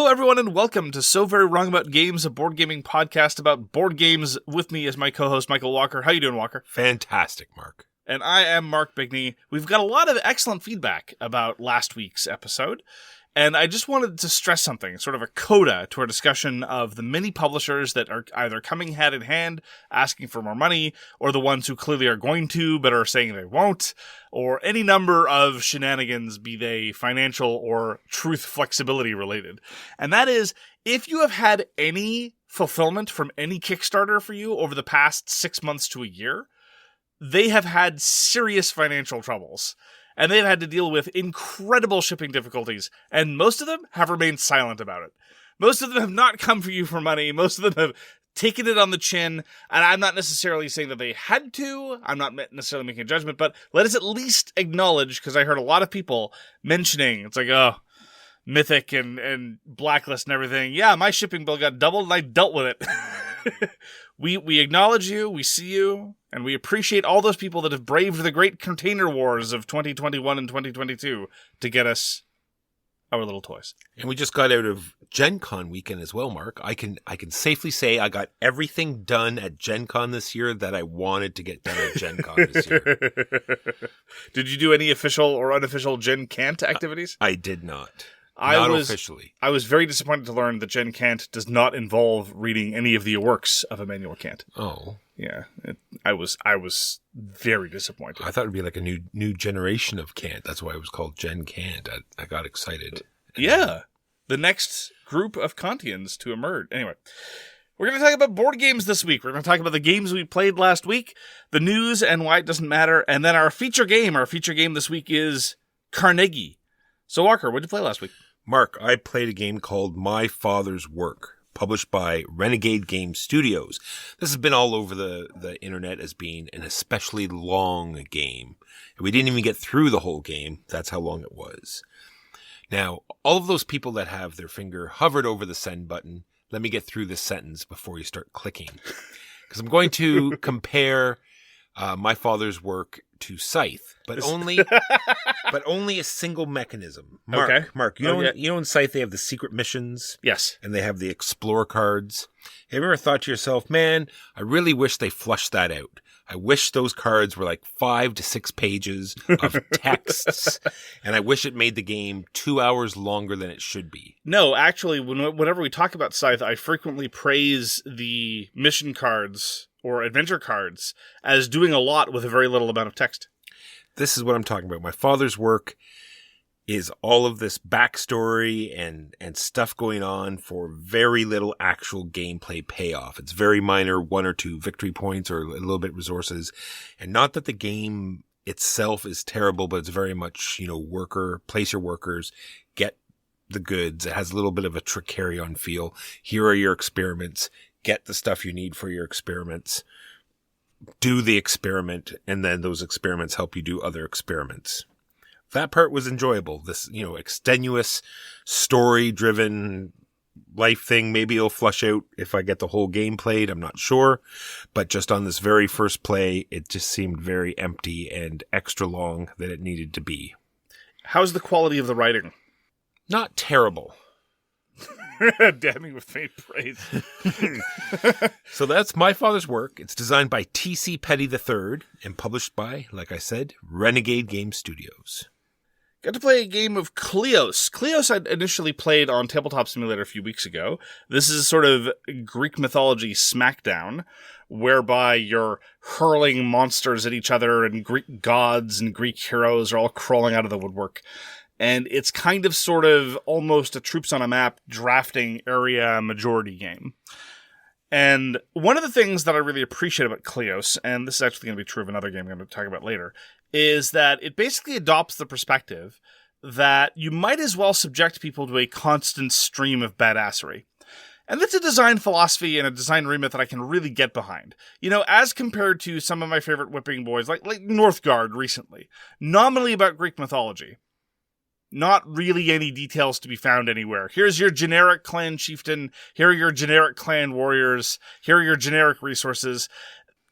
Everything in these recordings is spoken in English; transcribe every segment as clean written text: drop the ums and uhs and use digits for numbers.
Hello, everyone, and welcome to So Very Wrong About Games, a board gaming podcast about board games. With me is my co-host, Michael Walker. How you doing, Walker? Fantastic, Mark. And I am Mark Bigney. We've got a lot of excellent feedback about last week's episode, and I just wanted to stress something, sort of a coda to our discussion of the many publishers that are either coming hand in hand, asking for more money, or the ones who clearly are going to, but are saying they won't, or any number of shenanigans, be they financial or truth flexibility related. And that is, if you have had any fulfillment from any Kickstarter for you over the past 6 months to a year, they have had serious financial troubles. And they've had to deal with incredible shipping difficulties, and most of them have remained silent about it. Most of them have not come for you for money. Most of them have taken it on the chin, and I'm not necessarily saying that they had to. I'm not necessarily making a judgment, but let us at least acknowledge, because I heard a lot of people mentioning, it's like, oh, Mythic and Blacklist and everything. Yeah, my shipping bill got doubled, and I dealt with it. We acknowledge you, we see you, and we appreciate all those people that have braved the great container wars of 2021 and 2022 to get us our little toys. And we just got out of Gen Con weekend as well, Mark. I can safely say I got everything done at Gen Con this year that I wanted to get done at Gen Con this year. Did you do any official or unofficial Gen Cant activities? I did not. Not officially. I was very disappointed to learn that Gen Cant does not involve reading any of the works of Immanuel Kant. Oh. Yeah. I was very disappointed. I thought it would be like a new generation of Cant. That's why it was called Gen Cant. I got excited. Yeah. The next group of Kantians to emerge. Anyway. We're going to talk about board games this week. We're going to talk about the games we played last week, the news and why it doesn't matter, and then our feature game. Our feature game this week is Carnegie. So, Walker, what did you play last week? Mark, I played a game called My Father's Work, published by Renegade Game Studios. This has been all over the internet as being an especially long game. And we didn't even get through the whole game. That's how long it was. Now, all of those people that have their finger hovered over the send button, let me get through this sentence before you start clicking. Because I'm going to compare My Father's Work to Scythe, but only a single mechanism. Mark, you know in Scythe they have the secret missions? Yes. And they have the explore cards. Have you ever thought to yourself, man, I really wish they flushed that out. I wish those cards were like 5 to 6 pages of texts, and I wish it made the game 2 hours longer than it should be. No, actually, whenever we talk about Scythe, I frequently praise the mission cards or adventure cards as doing a lot with a very little amount of text. This is what I'm talking about. My Father's Work is all of this backstory and stuff going on for very little actual gameplay payoff. It's very minor, 1 or 2 victory points or a little bit resources. And not that the game itself is terrible, but it's very much, place your workers, get the goods. It has a little bit of a Tricarion feel. Here are your experiments. Get the stuff you need for your experiments. Do the experiment, and then those experiments help you do other experiments. That part was enjoyable. This, extenuous, story-driven life thing, maybe it'll flush out if I get the whole game played. I'm not sure. But just on this very first play, it just seemed very empty and extra long than it needed to be. How's the quality of the writing? Not terrible. Damning with faint praise. So that's My Father's Work. It's designed by T.C. Petty III and published by, like I said, Renegade Game Studios. Got to play a game of Kleos. Kleos I initially played on Tabletop Simulator a few weeks ago. This is sort of Greek mythology smackdown, whereby you're hurling monsters at each other, and Greek gods and Greek heroes are all crawling out of the woodwork. And it's kind of sort of almost a troops on a map drafting area majority game. And one of the things that I really appreciate about Kleos, and this is actually going to be true of another game I'm going to talk about later, is that it basically adopts the perspective that you might as well subject people to a constant stream of badassery. And that's a design philosophy and a design remit that I can really get behind. As compared to some of my favorite whipping boys, like Northgard recently, nominally about Greek mythology. Not really any details to be found anywhere. Here's your generic clan chieftain. Here are your generic clan warriors. Here are your generic resources.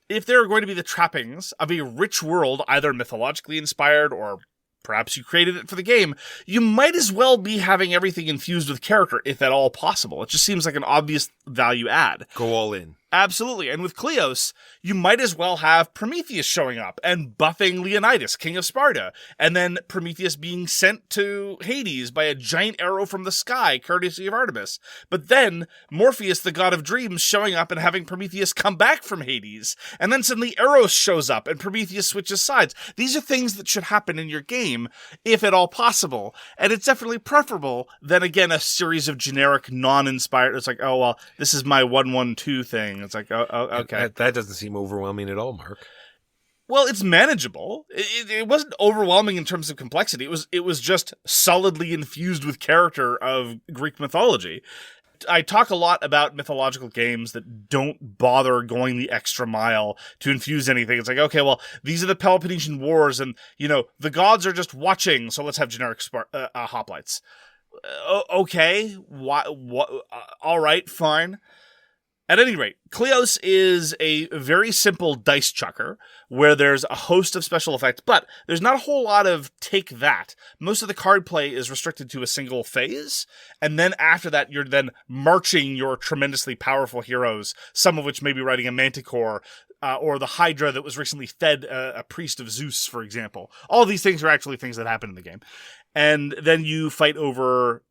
If there are going to be the trappings of a rich world, either mythologically inspired or perhaps you created it for the game, you might as well be having everything infused with character, if at all possible. It just seems like an obvious value add. Go all in. Absolutely. And with Kleos, you might as well have Prometheus showing up and buffing Leonidas, king of Sparta, and then Prometheus being sent to Hades by a giant arrow from the sky, courtesy of Artemis. But then Morpheus, the god of dreams, showing up and having Prometheus come back from Hades. And then suddenly Eros shows up and Prometheus switches sides. These are things that should happen in your game, if at all possible. And it's definitely preferable than, again, a series of generic, non-inspired, it's like, oh, well, this is my 1-1-2 thing. It's like, oh, okay. That doesn't seem overwhelming at all, Mark. Well, it's manageable. It wasn't overwhelming in terms of complexity. It was just solidly infused with character of Greek mythology. I talk a lot about mythological games that don't bother going the extra mile to infuse anything. It's like, okay, well, these are the Peloponnesian Wars, and, the gods are just watching, so let's have generic hoplites. Okay, what? All right, fine. At any rate, Kleos is a very simple dice chucker where there's a host of special effects, but there's not a whole lot of take that. Most of the card play is restricted to a single phase, and then after that, you're then marching your tremendously powerful heroes, some of which may be riding a manticore, or the Hydra that was recently fed a priest of Zeus, for example. All these things are actually things that happen in the game. And then you fight over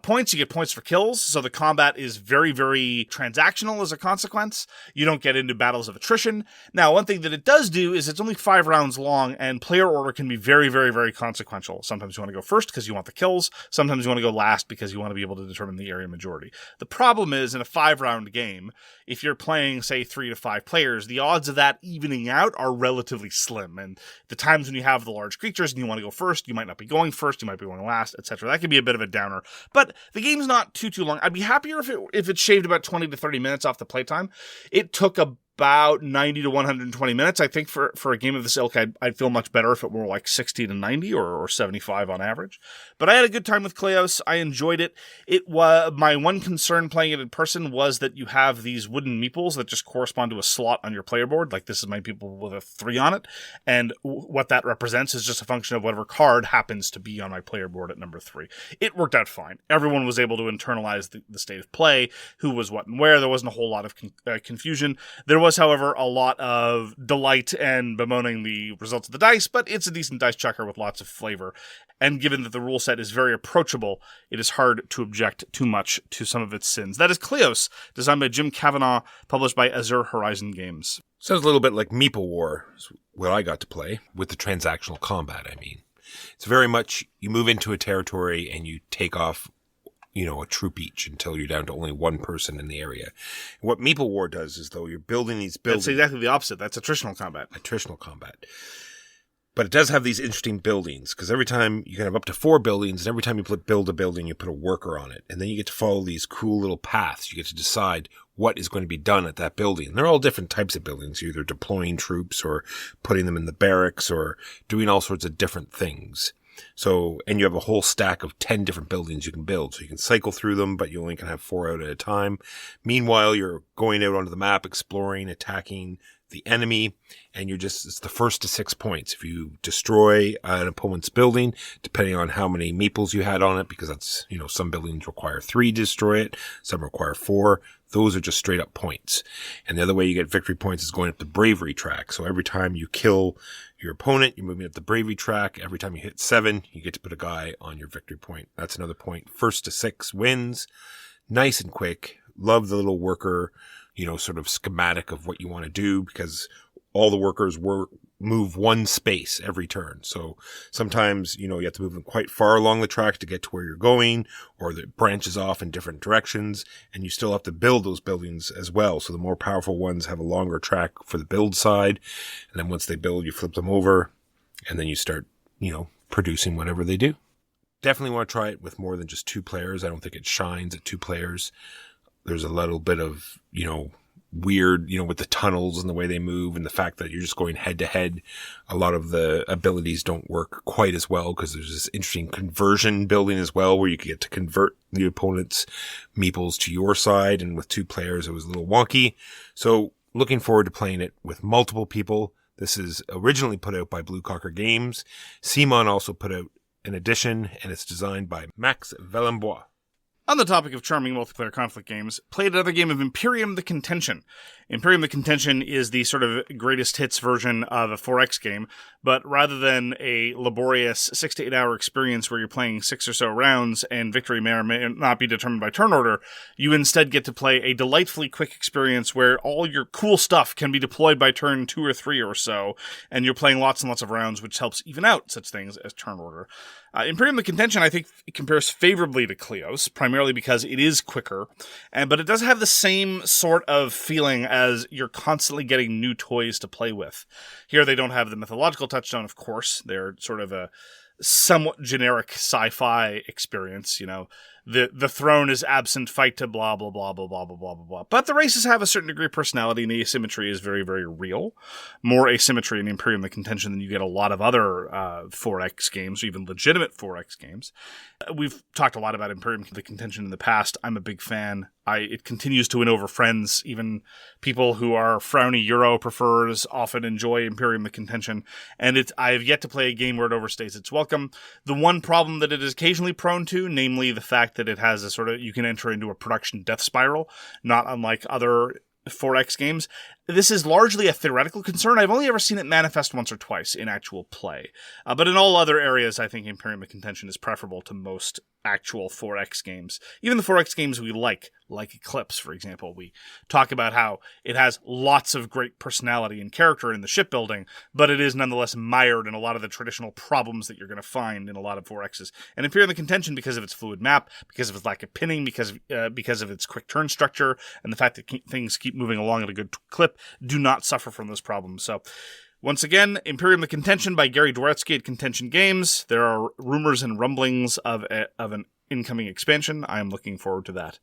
points. You get points for kills, so the combat is very, very transactional as a consequence. You don't get into battles of attrition. Now, one thing that it does do is it's only 5 rounds long, and player order can be very, very, very consequential. Sometimes you want to go first because you want the kills. Sometimes you want to go last because you want to be able to determine the area majority. The problem is, in a 5-round game, if you're playing, say, 3 to 5 players, the odds of that evening out are relatively slim. And the times when you have the large creatures and you want to go first, you might not be going first, you might be going last, etc. That can be a bit of a downer. But the game's not too long. I'd be happier if it shaved about 20 to 30 minutes off the playtime. It took about 90 to 120 minutes. I think for a game of this ilk, I'd feel much better if it were like 60 to 90 or 75 on average. But I had a good time with Kleos. I enjoyed it. It was my one concern playing it in person was that you have these wooden meeples that just correspond to a slot on your player board. Like, this is my meeple with a 3 on it. And what that represents is just a function of whatever card happens to be on my player board at number 3. It worked out fine. Everyone was able to internalize the state of play, who was what and where. There wasn't a whole lot of confusion. There was, however, a lot of delight and bemoaning the results of the dice, but it's a decent dice chucker with lots of flavor. And given that the rule set is very approachable, it is hard to object too much to some of its sins. That is Kleos, designed by Jim Kavanagh, published by Azure Horizon Games. Sounds a little bit like Meeple War, what I got to play, with the transactional combat, I mean. It's very much, you move into a territory and you take off, a troop each until you're down to only one person in the area. And what Meeple War does is, though, you're building these buildings. That's exactly the opposite. That's attritional combat. But it does have these interesting buildings, because every time you can have up to 4 buildings, and every time you build a building, you put a worker on it. And then you get to follow these cool little paths. You get to decide what is going to be done at that building. And they're all different types of buildings. You're either deploying troops or putting them in the barracks or doing all sorts of different things. So, and you have a whole stack of 10 different buildings you can build. So you can cycle through them, but you only can have 4 out at a time. Meanwhile, you're going out onto the map, exploring, attacking the enemy, and it's the first to 6 points. If you destroy an opponent's building, depending on how many meeples you had on it, because that's, some buildings require 3 to destroy it, some require 4. Those are just straight up points. And the other way you get victory points is going up the bravery track. So every time you kill your opponent, you're moving up the bravery track. Every time you hit 7, you get to put a guy on your victory point. That's another point. First to 6 wins. Nice and quick. Love the little worker, sort of schematic of what you want to do, because all the workers move 1 space every turn. So sometimes, you have to move them quite far along the track to get to where you're going, or it branches off in different directions, and you still have to build those buildings as well. So the more powerful ones have a longer track for the build side. And then once they build, you flip them over, and then you start, producing whatever they do. Definitely want to try it with more than just 2 players. I don't think it shines at 2 players. There's a little bit of, weird, with the tunnels and the way they move and the fact that you're just going head to head. A lot of the abilities don't work quite as well, because there's this interesting conversion building as well, where you get to convert the opponent's meeples to your side. And with 2 players, it was a little wonky. So looking forward to playing it with multiple people. This is originally put out by Blue Cocker Games. Simon also put out an edition, and it's designed by Max Valembois. On the topic of charming multiplayer conflict games, played another game of Imperium the Contention. Imperium the Contention is the sort of greatest hits version of a 4X game, but rather than a laborious 6 to 8 hour experience where you're playing 6 or so rounds and victory may or may not be determined by turn order, you instead get to play a delightfully quick experience where all your cool stuff can be deployed by turn 2 or 3 or so, and you're playing lots and lots of rounds, which helps even out such things as turn order. Imperium the Contention, I think, it compares favorably to Kleos, primarily because it is quicker, but it does have the same sort of feeling as you're constantly getting new toys to play with. Here they don't have the mythological touchstone, of course. They're sort of a somewhat generic sci-fi experience, you know. The throne is absent, fight to blah, blah, blah, blah, blah, blah, blah, blah, blah. But the races have a certain degree of personality, and the asymmetry is very, very real. More asymmetry in Imperium the Contention than you get a lot of other 4X games, or even legitimate 4X games. We've talked a lot about Imperium the Contention in the past. I'm a big fan. It continues to win over friends. Even people who are frowny Euro prefers often enjoy Imperium the Contention. And I have yet to play a game where it overstays its welcome. The one problem that it is occasionally prone to, namely the fact that it has a sort of, you can enter into a production death spiral, not unlike other 4X games. This is largely a theoretical concern. I've only ever seen it manifest once or twice in actual play. But in all other areas, I think Imperium of Contention is preferable to most actual 4X games. Even the 4X games we like Eclipse, for example. We talk about how it has lots of great personality and character in the shipbuilding, but it is nonetheless mired in a lot of the traditional problems that you're going to find in a lot of 4Xs. And Imperium of Contention, because of its fluid map, because of its lack of pinning, because of its quick turn structure, and the fact that things keep moving along at a good clip, do not suffer from those problems. So, once again, Imperium the Contention by Gary Dworetsky at Contention Games. There are rumors and rumblings of an incoming expansion. I am looking forward to that.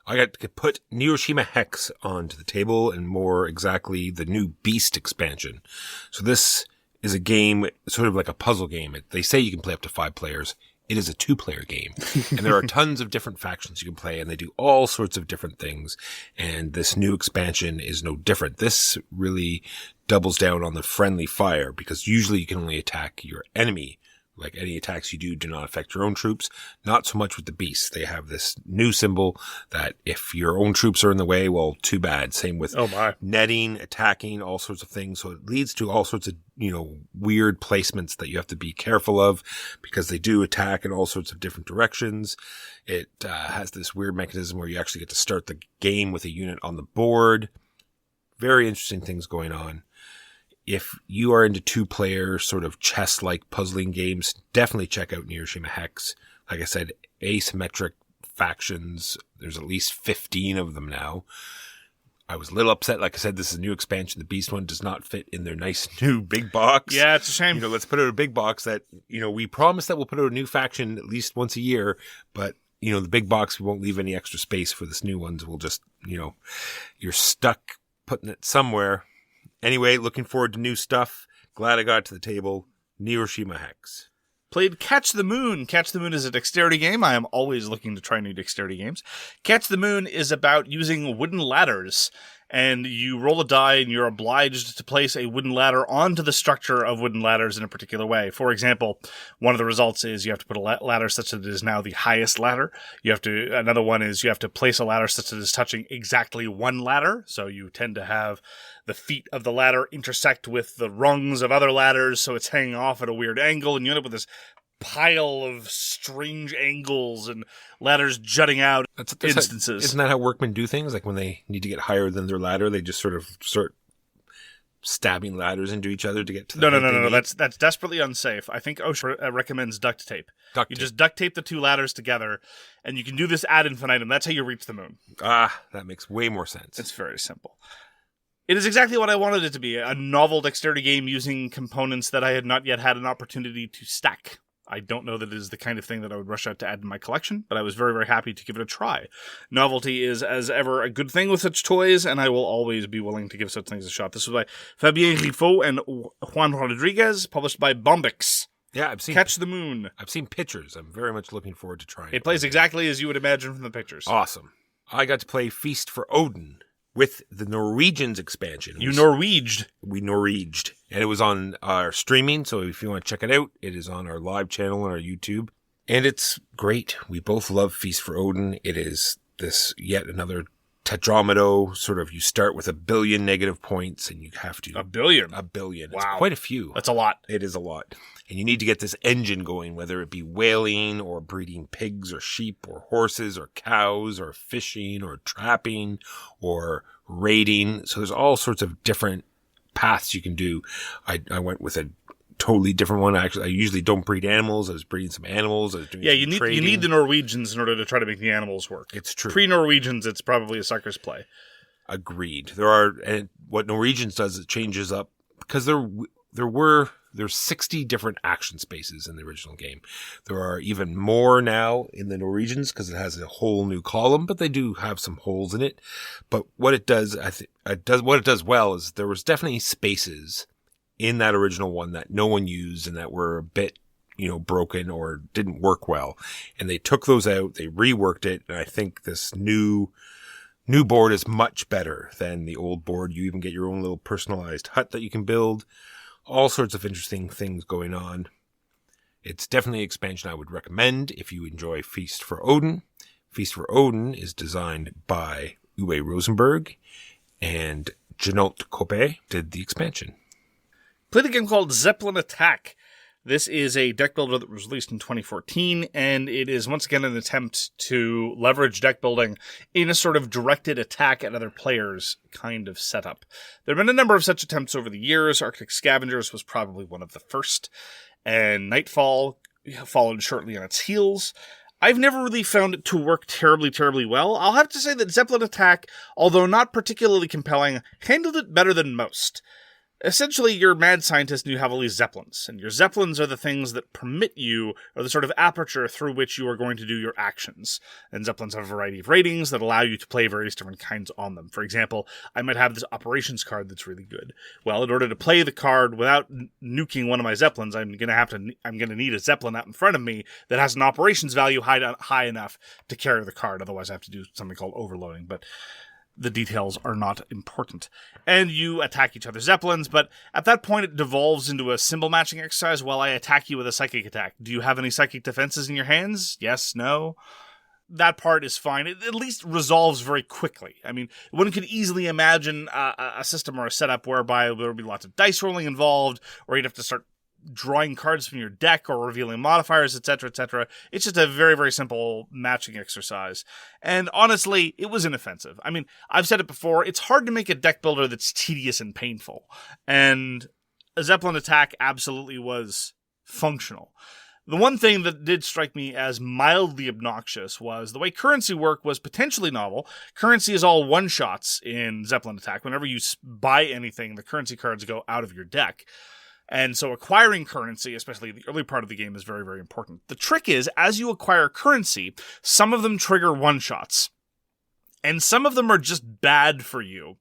I got to put Neuroshima Hex onto the table, and more exactly, the new Beast expansion. So this is a game, sort of like a puzzle game. They say you can play up to 5 players. It is a 2-player game, and there are tons of different factions you can play, and they do all sorts of different things, and this new expansion is no different. This really doubles down on the friendly fire, because usually you can only attack your enemy. Like, any attacks you do not affect your own troops. Not so much with the beasts. They have this new symbol that if your own troops are in the way, well, too bad. Same with netting, attacking, all sorts of things. So it leads to all sorts of, weird placements that you have to be careful of, because they do attack in all sorts of different directions. It has this weird mechanism where you actually get to start the game with a unit on the board. Very interesting things going on. If you are into 2-player sort of chess-like puzzling games, definitely check out Neuroshima Hex. Like I said, asymmetric factions. There's at least 15 of them now. I was a little upset. Like I said, this is a new expansion. The Beast one does not fit in their nice new big box. Yeah, it's a shame. Let's put out a big box that, we promise that we'll put out a new faction at least once a year, but the big box, we won't leave any extra space for this new ones. We'll just, you're stuck putting it somewhere. Anyway, looking forward to new stuff. Glad I got it to the table. Neuroshima Hex. Played Catch the Moon. Catch the Moon is a dexterity game. I am always looking to try new dexterity games. Catch the Moon is about using wooden ladders. And you roll a die and you're obliged to place a wooden ladder onto the structure of wooden ladders in a particular way. For example, one of the results is you have to put a ladder such that it is now the highest ladder. Another one is you have to place a ladder such that it is touching exactly one ladder. So you tend to have the feet of the ladder intersect with the rungs of other ladders, so it's hanging off at a weird angle, and you end up with this pile of strange angles and ladders jutting out instances. Isn't that how workmen do things? Like when they need to get higher than their ladder, they just sort of start stabbing ladders into each other to get to the No. That's desperately unsafe. I think OSHA recommends duct tape. You just duct tape the 2 ladders together, and you can do this ad infinitum. That's how you reach the moon. That makes way more sense. It's very simple. It is exactly what I wanted it to be, a novel dexterity game using components that I had not yet had an opportunity to stack. I don't know that it is the kind of thing that I would rush out to add to my collection, but I was very, very happy to give it a try. Novelty is, as ever, a good thing with such toys, and I will always be willing to give such things a shot. This was by Fabien, Riffaud, and Juan Rodriguez, published by Bombyx. Yeah, I've seen Catch the Moon. I've seen pictures. I'm very much looking forward to trying it. It plays exactly as you would imagine from the pictures. Awesome. I got to play Feast for Odin, with the Norwegians expansion. You Norweged. We Norweged. And it was on our streaming, so if you want to check it out, it is on our live channel on our YouTube. And it's great. We both love Feast for Odin. It is this yet another tetromino, sort of, you start with 1 billion negative points and you have to... 1 billion? 1 billion. Wow. It's quite a few. That's a lot. It is a lot. And you need to get this engine going, whether it be whaling or breeding pigs or sheep or horses or cows or fishing or trapping or raiding. So there's all sorts of different paths you can do. I went with a totally different one. Actually, I usually don't breed animals. I was breeding some animals. I was doing some trading. You need the Norwegians in order to try to make the animals work. It's true. Pre-Norwegians, it's probably a sucker's play. Agreed. And what Norwegians does, it changes up, because there's 60 different action spaces in the original game. There are even more now in the Norwegians because it has a whole new column, but they do have some holes in it. But what it does, what it does well is there was definitely spaces in that original one that no one used and that were a bit, broken or didn't work well. And they took those out, they reworked it, and I think this new board is much better than the old board. You even get your own little personalized hut that you can build. All sorts of interesting things going on. It's definitely an expansion I would recommend if you enjoy Feast for Odin. Feast for Odin is designed by Uwe Rosenberg, and Gernot Köpke did the expansion. Played a game called Zeppelin Attack. This is a deck builder that was released in 2014, and it is once again an attempt to leverage deck building in a sort of directed attack at other players kind of setup. There have been a number of such attempts over the years. Arctic Scavengers was probably one of the first, and Nightfall followed shortly on its heels. I've never really found it to work terribly, terribly well. I'll have to say that Zeppelin Attack, although not particularly compelling, handled it better than most. Essentially, you're a mad scientist and you have all these Zeppelins, and your Zeppelins are the things that permit you, or the sort of aperture through which you are going to do your actions. And Zeppelins have a variety of ratings that allow you to play various different kinds on them. For example, I might have this operations card that's really good. Well, in order to play the card without nuking one of my Zeppelins, I'm going to need a Zeppelin out in front of me that has an operations value high enough to carry the card. Otherwise, I have to do something called overloading, but the details are not important. And you attack each other's Zeppelins, but at that point it devolves into a symbol matching exercise while I attack you with a psychic attack. Do you have any psychic defenses in your hands? Yes, no? That part is fine. It at least resolves very quickly. I mean, one could easily imagine a system or a setup whereby there would be lots of dice rolling involved, or you'd have to start drawing cards from your deck or revealing modifiers, etc., etc. It's just a very, very simple matching exercise. And honestly, it was inoffensive. I mean, I've said it before, it's hard to make a deck builder that's tedious and painful. And a Zeppelin Attack absolutely was functional. The one thing that did strike me as mildly obnoxious was the way currency worked was potentially novel. Currency is all one-shots in Zeppelin Attack. Whenever you buy anything, the currency cards go out of your deck. And so acquiring currency, especially the early part of the game, is very, very important. The trick is, as you acquire currency, some of them trigger one-shots. And some of them are just bad for you.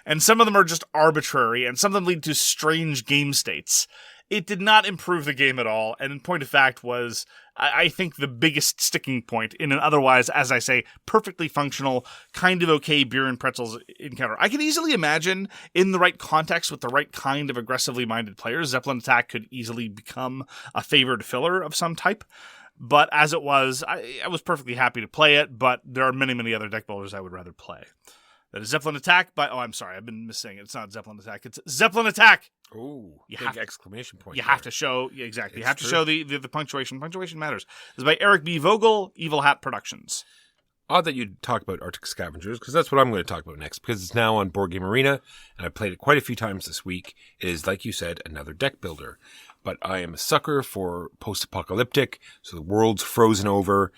And some of them are just arbitrary. And some of them lead to strange game states. It did not improve the game at all. And in point of fact was, I think, the biggest sticking point in an otherwise, as I say, perfectly functional, kind of okay beer and pretzels encounter. I can easily imagine, in the right context with the right kind of aggressively minded players, Zeppelin Attack could easily become a favored filler of some type. But as it was, I was perfectly happy to play it, but there are many, many other deck builders I would rather play. That is Zeppelin Attack by... Oh, I'm sorry. I've been missing it. It's not Zeppelin Attack. It's Zeppelin Attack! Ooh, big exclamation point. You have to show... Yeah, exactly. You have to show the punctuation. Punctuation matters. This is by Eric B. Vogel, Evil Hat Productions. Odd that you'd talk about Arctic Scavengers, because that's what I'm going to talk about next, because it's now on Board Game Arena, and I've played it quite a few times this week. It is, like you said, another deck builder. But I am a sucker for post-apocalyptic, so the world's frozen over,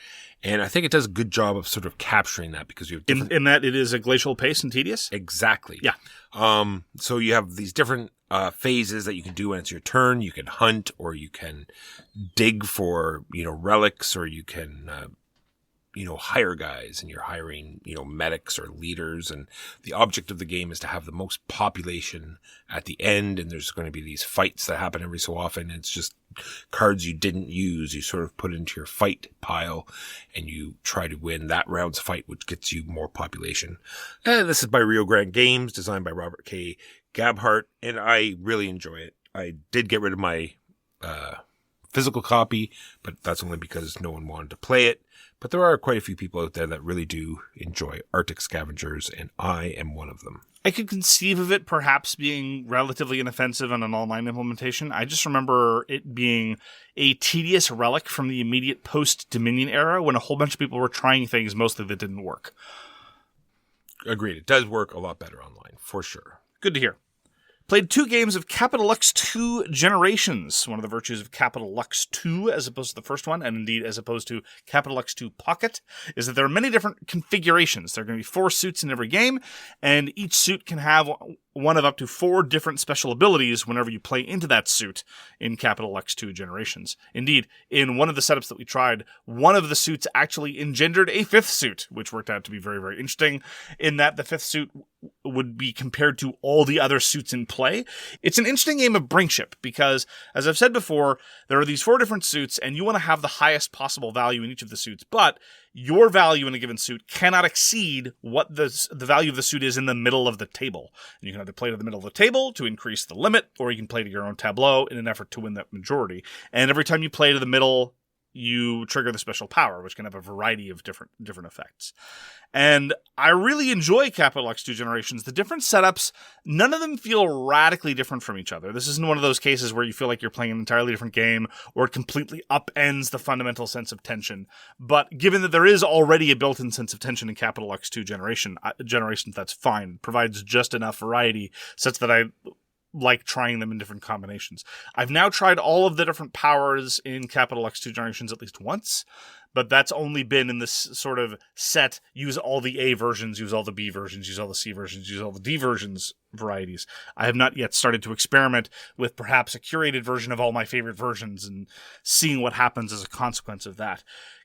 and I think it does a good job of sort of capturing that, because you have different... In that it is a glacial pace and tedious? Exactly. Yeah. So you have these different phases that you can do when it's your turn. You can hunt, or you can dig for, relics, or you can... hire guys, and you're hiring, medics or leaders. And the object of the game is to have the most population at the end. And there's going to be these fights that happen every so often. It's just cards you didn't use, you sort of put into your fight pile, and you try to win that round's fight, which gets you more population. This is by Rio Grande Games, designed by Robert K. Gabhart, and I really enjoy it. I did get rid of my physical copy, but that's only because no one wanted to play it. But there are quite a few people out there that really do enjoy Arctic Scavengers, and I am one of them. I could conceive of it perhaps being relatively inoffensive on an online implementation. I just remember it being a tedious relic from the immediate post-Dominion era when a whole bunch of people were trying things mostly that didn't work. Agreed. It does work a lot better online, for sure. Good to hear. Played 2 games of Capital Lux 2 Generations. One of the virtues of Capital Lux 2, as opposed to the first one, and indeed as opposed to Capital Lux 2 Pocket, is that there are many different configurations. There are going to be 4 suits in every game, and each suit can have one of up to 4 different special abilities whenever you play into that suit in Capital Lux 2 Generations. Indeed, in one of the setups that we tried, one of the suits actually engendered a 5th suit, which worked out to be very, very interesting, in that the 5th suit would be compared to all the other suits in play. It's an interesting game of Brinkship, because, as I've said before, there are these 4 different suits, and you want to have the highest possible value in each of the suits, but your value in a given suit cannot exceed what the value of the suit is in the middle of the table. And you can either play to the middle of the table to increase the limit, or you can play to your own tableau in an effort to win that majority. And every time you play to the middle, you trigger the special power, which can have a variety of different effects. And I really enjoy Capital Lux 2 Generations. The different setups, none of them feel radically different from each other. This isn't one of those cases where you feel like you're playing an entirely different game, or it completely upends the fundamental sense of tension. But given that there is already a built-in sense of tension in Capital Lux 2 Generations, that's fine. It provides just enough variety such that I like trying them in different combinations. I've now tried all of the different powers in Capital Lux 2 Generations at least once, but that's only been in this sort of set, use all the A versions, use all the B versions, use all the C versions, use all the D versions varieties. I have not yet started to experiment with perhaps a curated version of all my favorite versions and seeing what happens as a consequence of that.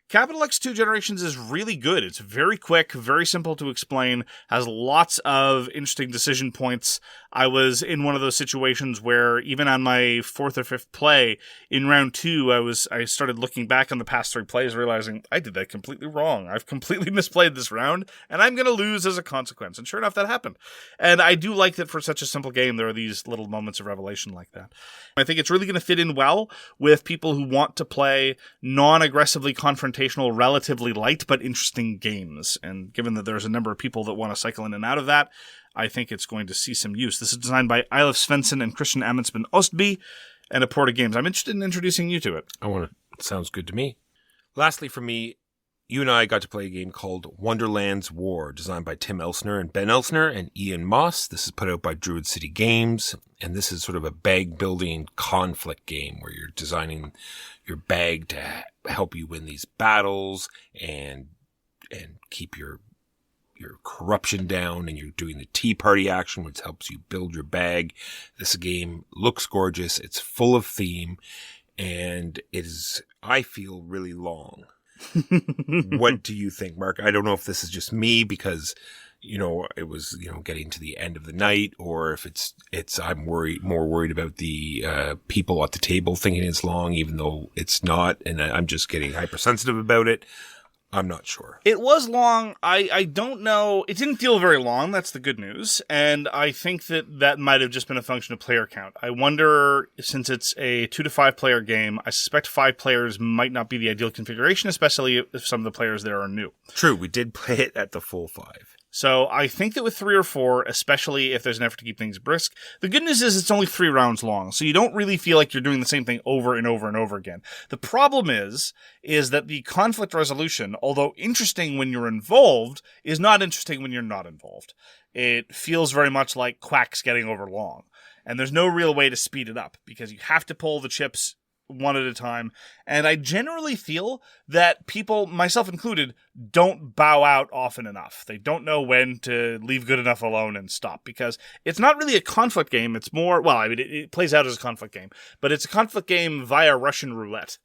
Capital Lux 2 Generations is really good. It's very quick, very simple to explain, has lots of interesting decision points. I was in one of those situations where even on my 4th or 5th play, in round 2, I started looking back on the past 3 plays, realizing I did that completely wrong. I've completely misplayed this round, and I'm going to lose as a consequence. And sure enough, that happened. And I do like that for such a simple game, there are these little moments of revelation like that. I think it's really going to fit in well with people who want to play non-aggressively confrontational, relatively light but interesting games. And given that there's a number of people that want to cycle in and out of that, I think it's going to see some use. This is designed by Eilif Svensson and Christian Amundsson Ostby, and Aporta Games. I'm interested in introducing you to it. Sounds good to me. Lastly, for me, you and I got to play a game called Wonderland's War, designed by Tim Elsner and Ben Elsner and Ian Moss. This is put out by Druid City Games, and this is sort of a bag-building conflict game where you're designing your bag to help you win these battles and keep your corruption down, and you're doing the Tea Party action, which helps you build your bag. This game looks gorgeous. It's full of theme, and it is, I feel, really long. What do you think, Mark? I don't know if this is just me because, it was, getting to the end of the night, or if it's I'm more worried about the people at the table thinking it's long, even though it's not, and I'm just getting hypersensitive about it. I'm not sure. It was long. I don't know. It didn't feel very long. That's the good news. And I think that might have just been a function of player count. I wonder, since it's a 2 to 5 player game, I suspect 5 players might not be the ideal configuration, especially if some of the players there are new. True. We did play it at the full 5. So I think that with 3 or 4, especially if there's an effort to keep things brisk, the good news is it's only 3 rounds long, so you don't really feel like you're doing the same thing over and over and over again. The problem is that the conflict resolution, although interesting when you're involved, is not interesting when you're not involved. It feels very much like quacks getting over long, and there's no real way to speed it up, because you have to pull the chips one at a time, and I generally feel that people, myself included, don't bow out often enough. They don't know when to leave good enough alone and stop, because it's not really a conflict game. It's more, it plays out as a conflict game, but it's a conflict game via Russian roulette.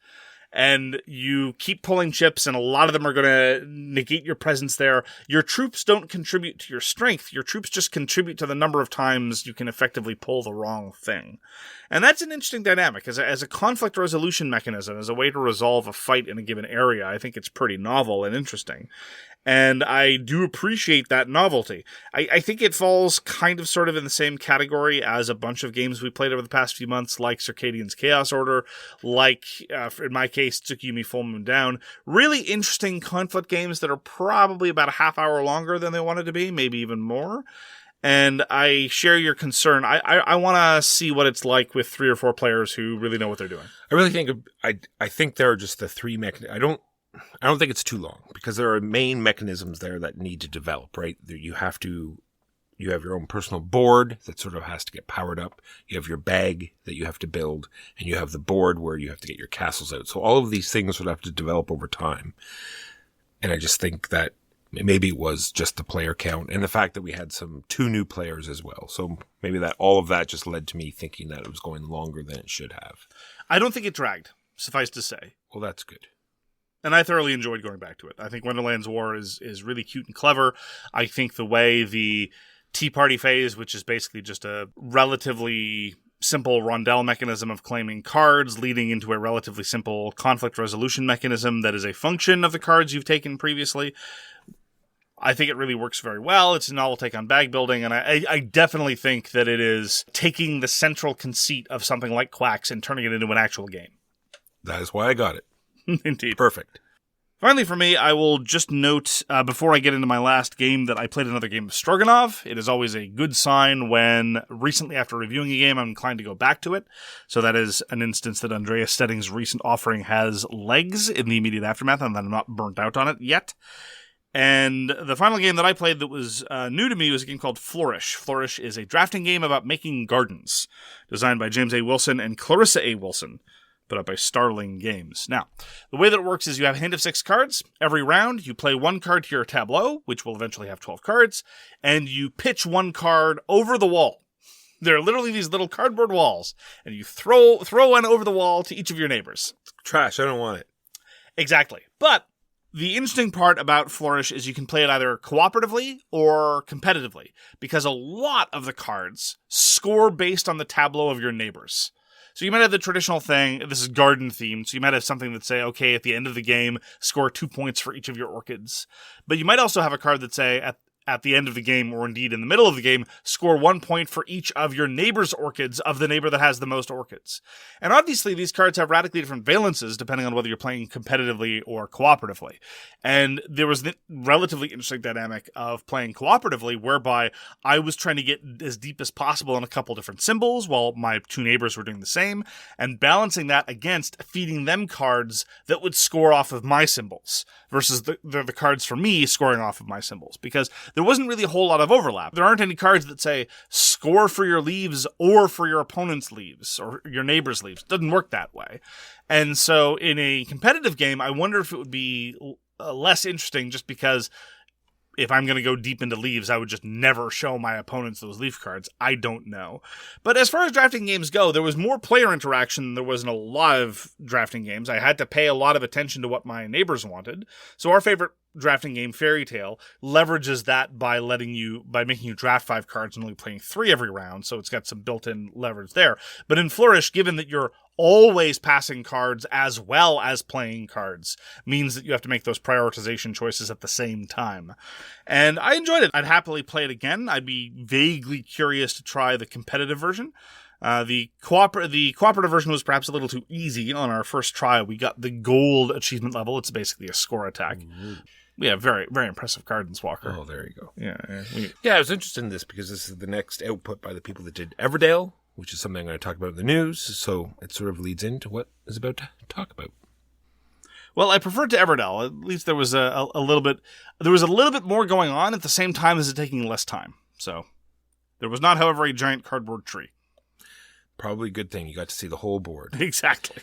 and you keep pulling chips, and a lot of them are going to negate your presence there. Your troops don't contribute to your strength. Your troops just contribute to the number of times you can effectively pull the wrong thing. And that's an interesting dynamic. As a conflict resolution mechanism, as a way to resolve a fight in a given area, I think it's pretty novel and interesting. And I do appreciate that novelty. I think it falls kind of sort of in the same category as a bunch of games we played over the past few months, like Circadian's Chaos Order, like, in my case, Tsukiyumi Full Moon Down. Really interesting conflict games that are probably about a half hour longer than they wanted to be, maybe even more. And I share your concern. I want to see what it's like with 3 or 4 players who really know what they're doing. I really think I think there are just the 3 mechanisms. I don't think it's too long, because there are main mechanisms there that need to develop, right? You have your own personal board that sort of has to get powered up. You have your bag that you have to build, and you have the board where you have to get your castles out. So all of these things would have to develop over time. And I just think that maybe it was just the player count and the fact that we had 2 new players as well. So maybe that all of that just led to me thinking that it was going longer than it should have. I don't think it dragged, suffice to say. Well, that's good. And I thoroughly enjoyed going back to it. I think Wonderland's War is really cute and clever. I think the way the Tea Party phase, which is basically just a relatively simple rondel mechanism of claiming cards leading into a relatively simple conflict resolution mechanism that is a function of the cards you've taken previously, I think it really works very well. It's a novel take on bag building, and I definitely think that it is taking the central conceit of something like Quacks and turning it into an actual game. That is why I got it. Indeed. Perfect. Finally, for me, I will just note, before I get into my last game, that I played another game of Stroganov. It is always a good sign when, recently after reviewing a game, I'm inclined to go back to it. So that is an instance that Andreas Stedding's recent offering has legs in the immediate aftermath, and that I'm not burnt out on it yet. And the final game that I played that was new to me was a game called Flourish. Flourish is a drafting game about making gardens, designed by James A. Wilson and Clarissa A. Wilson, put up by Starling Games. Now, the way that it works is you have a hand of 6 cards. Every round, you play 1 card to your tableau, which will eventually have 12 cards, and you pitch 1 card over the wall. There are literally these little cardboard walls, and you throw one over the wall to each of your neighbors. Trash, I don't want it. Exactly. But the interesting part about Flourish is you can play it either cooperatively or competitively, because a lot of the cards score based on the tableau of your neighbors. So you might have the traditional thing, this is garden themed, so you might have something that say, okay, at the end of the game, score 2 points for each of your orchids. But you might also have a card that say, at the end of the game, or indeed in the middle of the game, score 1 point for each of your neighbor's orchids of the neighbor that has the most orchids. And obviously these cards have radically different valences depending on whether you're playing competitively or cooperatively. And there was the relatively interesting dynamic of playing cooperatively, whereby I was trying to get as deep as possible in a couple different symbols while my 2 neighbors were doing the same, and balancing that against feeding them cards that would score off of my symbols versus the cards for me scoring off of my symbols, because there wasn't really a whole lot of overlap. There aren't any cards that say score for your leaves or for your opponent's leaves or your neighbor's leaves. It doesn't work that way. And so in a competitive game, I wonder if it would be less interesting, just because if I'm going to go deep into leaves, I would just never show my opponents those leaf cards. I don't know. But as far as drafting games go, there was more player interaction than there was in a lot of drafting games. I had to pay a lot of attention to what my neighbors wanted. So our favorite drafting game, Fairy Tale, leverages that by making you draft 5 cards and only playing 3 every round. So it's got some built-in leverage there. But in Flourish, given that you're always passing cards as well as playing cards, means that you have to make those prioritization choices at the same time. And I enjoyed it. I'd happily play it again. I'd be vaguely curious to try the competitive version. The cooperative version was perhaps a little too easy on our first try. We got the gold achievement level. It's basically a score attack. Mm-hmm. Yeah, very, very impressive Gardens Walker. Oh, there you go. Yeah, I was interested in this because this is the next output by the people that did Everdale, which is something I'm going to talk about in the news. So it sort of leads into what is about to talk about. Well, I preferred to Everdell. At least there was a little bit more going on at the same time as it taking less time. So there was not, however, a giant cardboard tree. Probably a good thing. You got to see the whole board. Exactly.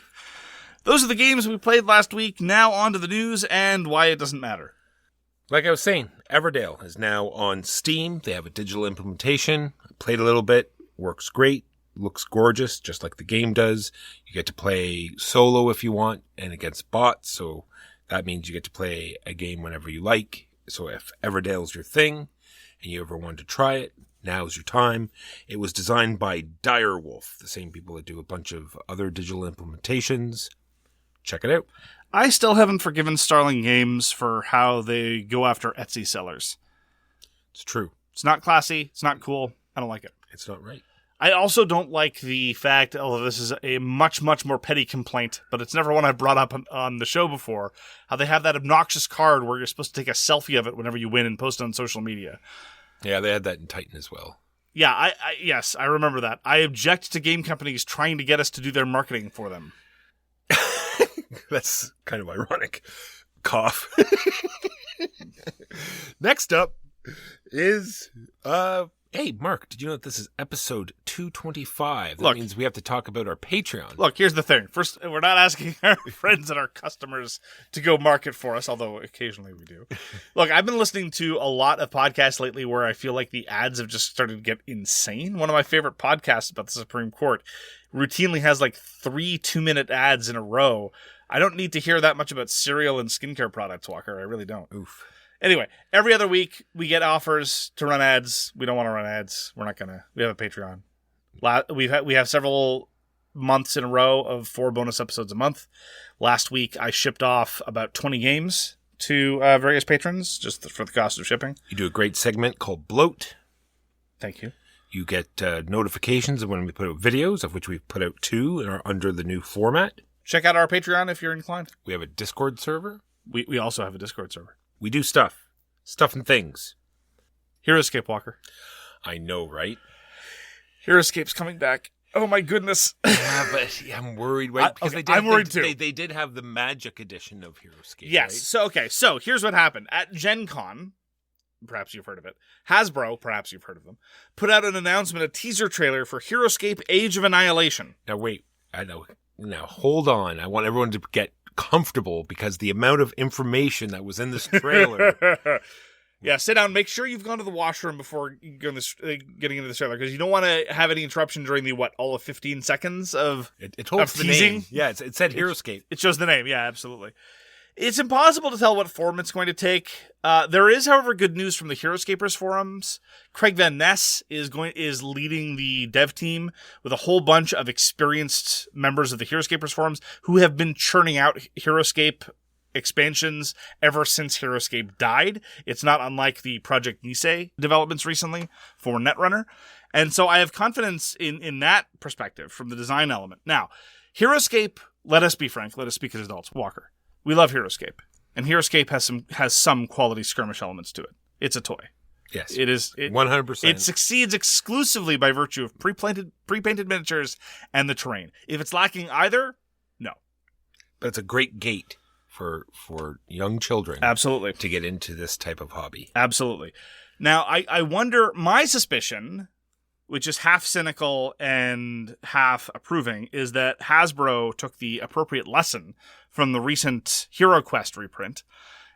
Those are the games we played last week. Now on to the news and why it doesn't matter. Like I was saying, Everdale is now on Steam. They have a digital implementation. I played a little bit. Works great. looks gorgeous, just like the game does. You get to play solo if you want, and against bots, so that means you get to play a game whenever you like. So if Everdale's your thing, and you ever wanted to try it, now's your time. It was designed by Direwolf, the same people that do a bunch of other digital implementations. Check it out. I still haven't forgiven Starling Games for how they go after Etsy sellers. It's true. It's not classy. It's not cool. I don't like it. It's not right. I also don't like the fact, although this is a much, much more petty complaint, but it's never one I've brought up on the show before, how they have that obnoxious card where you're supposed to take a selfie of it whenever you win and post it on social media. Yeah, they had that in Titan as well. Yeah, yes, I remember that. I object to game companies trying to get us to do their marketing for them. That's kind of ironic. Cough. Next up is, hey, Mark, did you know that this is episode 225? That means we have to talk about our Patreon. Look, here's the thing. First, we're not asking our friends and our customers to go market for us, although occasionally we do. Look, I've been listening to a lot of podcasts lately where I feel like the ads have just started to get insane. One of my favorite podcasts about the Supreme Court routinely has like 3 2-minute ads in a row. I don't need to hear that much about cereal and skincare products, Walker. I really don't. Oof. Anyway, every other week we get offers to run ads. We don't want to run ads. We're not gonna. We have a Patreon. We have several months in a row of 4 bonus episodes a month. Last week I shipped off about 20 games to various patrons just for the cost of shipping. You do a great segment called Bloat. Thank you. You get notifications of when we put out videos, of which we've put out 2 and are under the new format. Check out our Patreon if you're inclined. We have a Discord server. We also have a Discord server. We do stuff. Stuff and things. HeroScape, Walker. I know, right? HeroScape's coming back. Oh my goodness. Yeah, but I'm worried. Right? Because I'm worried too. They did have the Magic edition of HeroScape. Yes. Right? So here's what happened. At Gen Con, perhaps you've heard of it, Hasbro, perhaps you've heard of them, put out an announcement, a teaser trailer for HeroScape Age of Annihilation. Now wait, I know. Now hold on. I want everyone to get comfortable because the amount of information that was in this trailer. Yeah, sit down. Make sure you've gone to the washroom before getting into the trailer because you don't want to have any interruption during the, all of 15 seconds of it holds the teasing. Name. Yeah, it said HeroScape. It shows the name. Yeah, absolutely. It's impossible to tell what form it's going to take. There is, however, good news from the HeroScapers forums. Craig Van Ness is leading the dev team with a whole bunch of experienced members of the HeroScapers forums who have been churning out HeroScape expansions ever since HeroScape died. It's not unlike the Project Nisei developments recently for Netrunner. And so I have confidence in that perspective from the design element. Now, HeroScape, let us be frank, let us speak as adults. Walker. We love HeroScape, and HeroScape has some quality skirmish elements to it. It's a toy. Yes, it is 100%. It succeeds exclusively by virtue of pre-painted miniatures and the terrain. If it's lacking either, no. But it's a great gate for young children, absolutely, to get into this type of hobby. Absolutely. Now, I wonder. My suspicion, which is half cynical and half approving, is that Hasbro took the appropriate lesson from the recent HeroQuest reprint,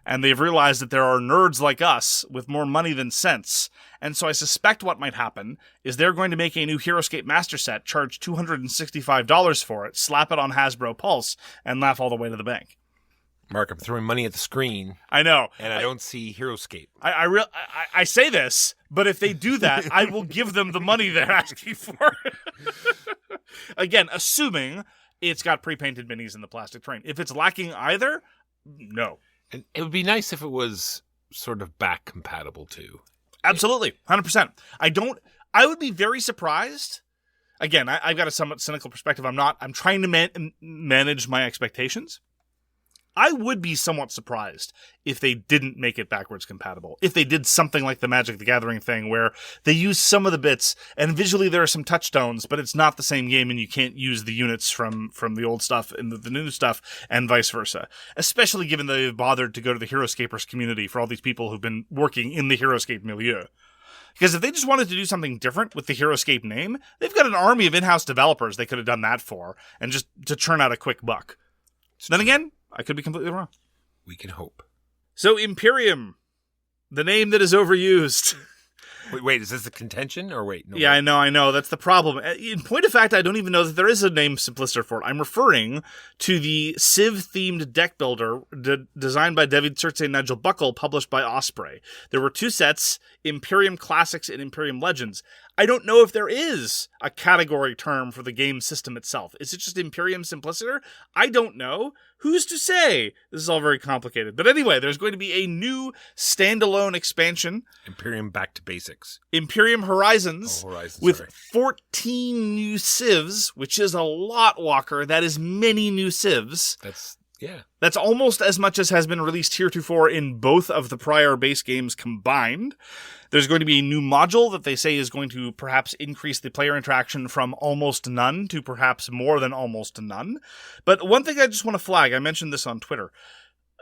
and they've realized that there are nerds like us with more money than sense, and so I suspect what might happen is they're going to make a new HeroScape Master Set, charge $265 for it, slap it on Hasbro Pulse, and laugh all the way to the bank. Mark, I'm throwing money at the screen. I know. And I don't see HeroScape. I say this, but if they do that, I will give them the money they're asking for. Again, assuming it's got pre-painted minis in the plastic terrain. If it's lacking either, no. And it would be nice if it was sort of back compatible too. Absolutely. 100%. I would be very surprised. Again, I've got a somewhat cynical perspective. I'm trying to manage my expectations. I would be somewhat surprised if they didn't make it backwards compatible. If they did something like the Magic the Gathering thing where they use some of the bits and visually there are some touchstones, but it's not the same game and you can't use the units from the old stuff and the new stuff and vice versa. Especially given that they've bothered to go to the HeroScapers community for all these people who've been working in the HeroScape milieu. Because if they just wanted to do something different with the HeroScape name, they've got an army of in-house developers they could have done that for and just to churn out a quick buck. Then again, I could be completely wrong. We can hope. So Imperium, the name that is overused. Wait, is this the Contention or wait? No, Yeah, wait. I know. That's the problem. In point of fact, I don't even know that there is a name simpliciter for it. I'm referring to the Civ-themed deck builder designed by David Circe and Nigel Buckle, published by Osprey. There were 2 sets, Imperium Classics and Imperium Legends. I don't know if there is a category term for the game system itself. Is it just Imperium Simpliciter? I don't know. Who's to say? This is all very complicated. But anyway, there's going to be a new standalone expansion. Imperium Back to Basics. Imperium Horizons. With sorry. 14 new civs, which is a lot, Walker. That is many new civs. That's almost as much as has been released heretofore in both of the prior base games combined. There's going to be a new module that they say is going to perhaps increase the player interaction from almost none to perhaps more than almost none. But one thing I just want to flag, I mentioned this on Twitter.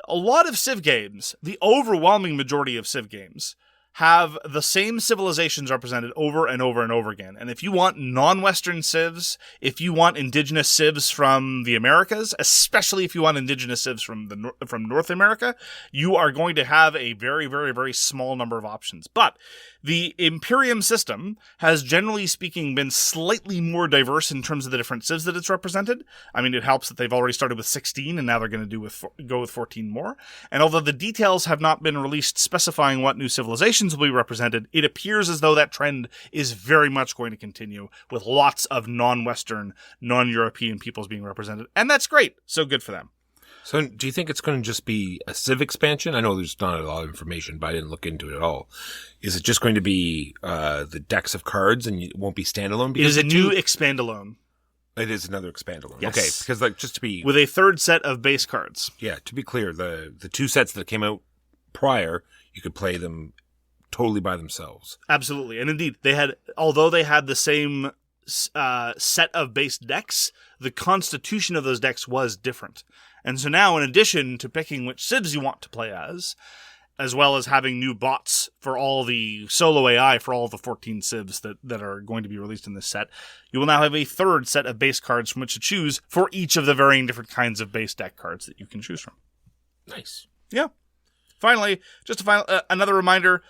A lot of Civ games, the overwhelming majority of Civ games, have the same civilizations represented over and over and over again. And if you want non-Western civs, if you want indigenous civs from the Americas, especially if you want indigenous civs from North America, you are going to have a very, very, very small number of options. But the Imperium system has, generally speaking, been slightly more diverse in terms of the different civs that it's represented. I mean, it helps that they've already started with 16, and now they're going to go with 14 more. And although the details have not been released specifying what new civilizations will be represented, it appears as though that trend is very much going to continue, with lots of non-Western, non-European peoples being represented. And that's great. So good for them. So do you think it's going to just be a Civ expansion? I know there's not a lot of information, but I didn't look into it at all. Is it just going to be the decks of cards and it won't be standalone? It is a new expandalone. It is another expandalone. Yes. Okay, because just to be... with a third set of base cards. Yeah, to be clear, the 2 sets that came out prior, you could play them totally by themselves. Absolutely. And indeed, although they had the same set of base decks, the constitution of those decks was different. And so now, in addition to picking which civs you want to play as well as having new bots for all the solo AI for all the 14 civs that are going to be released in this set, you will now have a third set of base cards from which to choose for each of the varying different kinds of base deck cards that you can choose from. Nice. Yeah. Finally, just another reminder,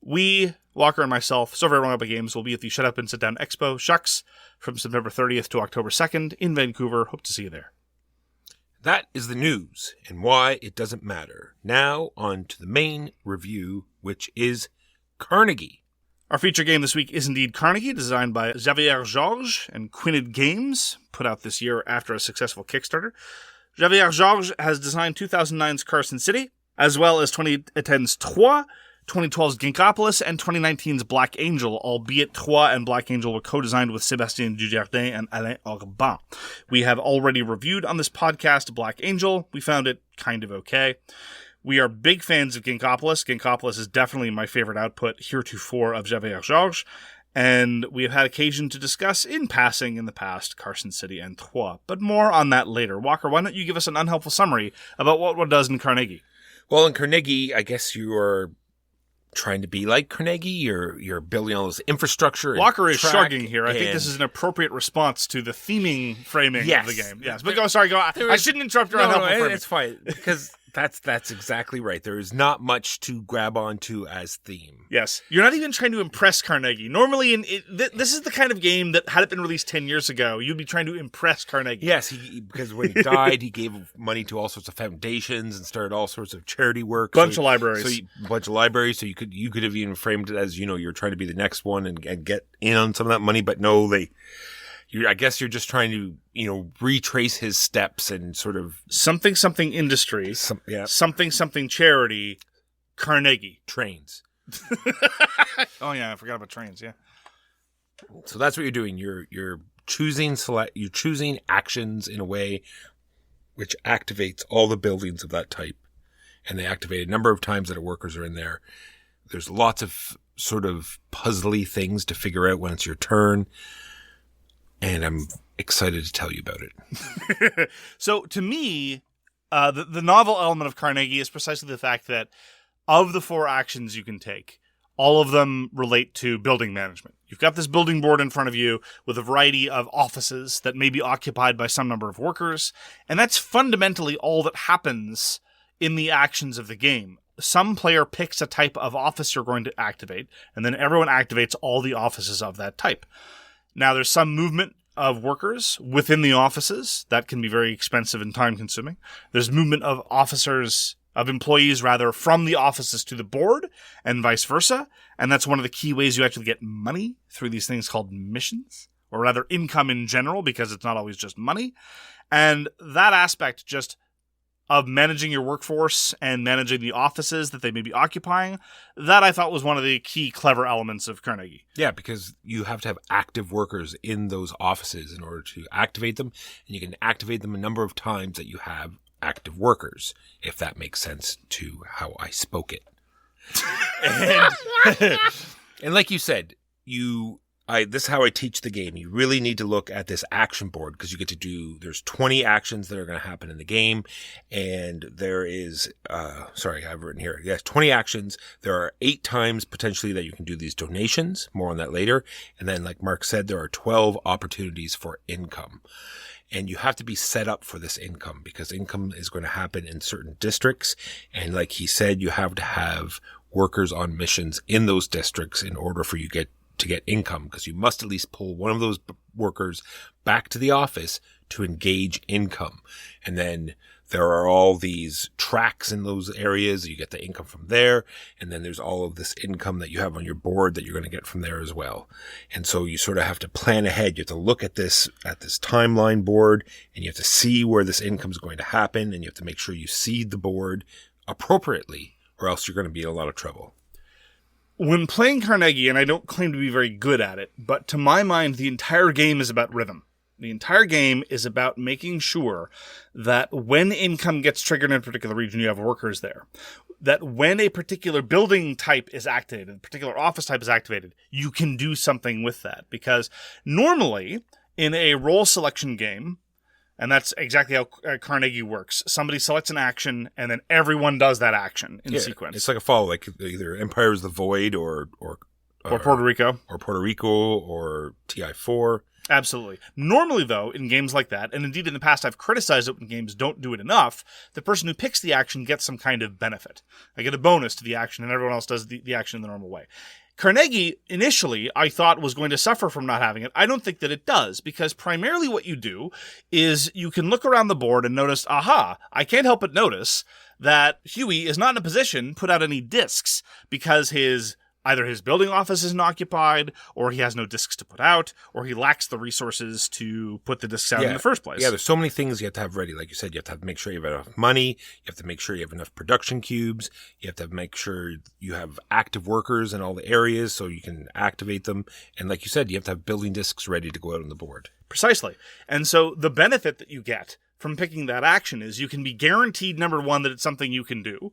we, Walker and myself, So Very Wrong About Games, will be at the Shut Up and Sit Down Expo, Shucks, from September 30th to October 2nd in Vancouver. Hope to see you there. That is the news and why it doesn't matter. Now on to the main review, which is Carnegie. Our feature game this week is indeed Carnegie, designed by Xavier Georges and Quinid Games, put out this year after a successful Kickstarter. Xavier Georges has designed 2009's Carson City, as well as 2010's Troyes, 2012's Ginkopolis, and 2019's Black Angel, albeit Troyes and Black Angel were co-designed with Sébastien Dujardin and Alain Orban. We have already reviewed on this podcast Black Angel. We found it kind of okay. We are big fans of Ginkopolis. Ginkopolis is definitely my favorite output heretofore of Xavier Georges, and we have had occasion to discuss in passing in the past Carson City and Troyes, but more on that later. Walker, why don't you give us an unhelpful summary about what one does in Carnegie? Well, in Carnegie, I guess you are trying to be like Carnegie. You're building all this infrastructure. Walker is shrugging here. I think this is an appropriate response to the theming framing of the game. Yes, but go on. I shouldn't interrupt your unhelpful framing. It's fine, because that's exactly right. There is not much to grab onto as theme. Yes. You're not even trying to impress Carnegie. Normally, this is the kind of game that, had it been released 10 years ago, you'd be trying to impress Carnegie. Yes, because when he died, he gave money to all sorts of foundations and started all sorts of charity work. Bunch of libraries. So you could have even framed it as, you're trying to be the next one and get in on some of that money, but no, I guess you're just trying to, retrace his steps and sort of... Something industry. Something charity. Carnegie. Trains. Oh, yeah, I forgot about trains, yeah. So that's what you're doing. You're choosing actions in a way which activates all the buildings of that type. And they activate a number of times that our workers are in there. There's lots of sort of puzzly things to figure out when it's your turn. And I'm excited to tell you about it. So to me, the novel element of Carnegie is precisely the fact that of the 4 actions you can take, all of them relate to building management. You've got this building board in front of you with a variety of offices that may be occupied by some number of workers, and that's fundamentally all that happens in the actions of the game. some player picks a type of office you're going to activate, and then everyone activates all the offices of that type. Now, there's some movement of workers within the offices. That can be very expensive and time-consuming. There's movement of employees from the offices to the board, and vice versa. And that's one of the key ways you actually get money through these things called missions, or rather income in general, because it's not always just money. And that aspect just of managing your workforce and managing the offices that they may be occupying, that I thought was one of the key clever elements of Carnegie. Yeah, because you have to have active workers in those offices in order to activate them, and you can activate them a number of times that you have active workers, if that makes sense to how I spoke it. And like you said, this is how I teach the game. You really need to look at this action board because you get to there's 20 actions that are going to happen in the game. And there is, I've written here. Yes, 20 actions. There are 8 times potentially that you can do these donations. More on that later. And then, like Mark said, there are 12 opportunities for income. And you have to be set up for this income because income is going to happen in certain districts. And like he said, you have to have workers on missions in those districts in order for you to get income, because you must at least pull one of those workers back to the office to engage income. And then there are all these tracks in those areas. You get the income from there. And then there's all of this income that you have on your board that you're going to get from there as well. And so you sort of have to plan ahead. You have to look at this timeline board, and you have to see where this income is going to happen. And you have to make sure you seed the board appropriately, or else you're going to be in a lot of trouble. When playing Carnegie, and I don't claim to be very good at it, but to my mind, the entire game is about rhythm. The entire game is about making sure that when income gets triggered in a particular region, you have workers there. That when a particular building type is activated, a particular office type is activated, you can do something with that. Because normally, in a role selection game, and that's exactly how Carnegie works. Somebody selects an action, and then everyone does that action in sequence. It's like a follow, like either Empire's the Void or Puerto Rico. Or Puerto Rico or TI4. Absolutely. Normally, though, in games like that, and indeed in the past I've criticized it when games don't do it enough, the person who picks the action gets some kind of benefit. I get a bonus to the action, and everyone else does the action in the normal way. Carnegie, initially, I thought was going to suffer from not having it. I don't think that it does, because primarily what you do is you can look around the board and notice, I can't help but notice that Huey is not in a position to put out any discs because either his building office isn't occupied, or he has no discs to put out, or he lacks the resources to put the discs out in the first place. Yeah, there's so many things you have to have ready. Like you said, you have to make sure you have enough money. You have to make sure you have enough production cubes. You have to make sure you have active workers in all the areas so you can activate them. And like you said, you have to have building discs ready to go out on the board. Precisely. And so the benefit that you get from picking that action is you can be guaranteed, number one, that it's something you can do.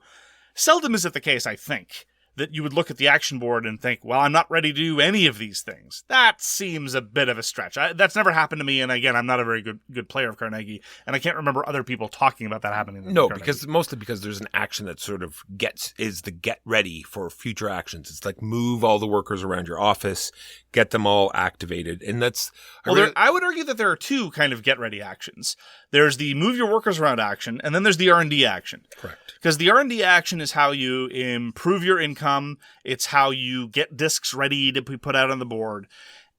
Seldom is it the case, I think, that you would look at the action board and think, well, I'm not ready to do any of these things. That seems a bit of a stretch. That's never happened to me, and again, I'm not a very good player of Carnegie, and I can't remember other people talking about that happening. No, mostly because there's an action that sort of is the get ready for future actions. It's like move all the workers around your office, get them all activated, and that's... I would argue that there are two kind of get ready actions. There's the move your workers around action, and then there's the R&D action. Correct. Because the R&D action is how you improve your income. It's how you get discs ready to be put out on the board.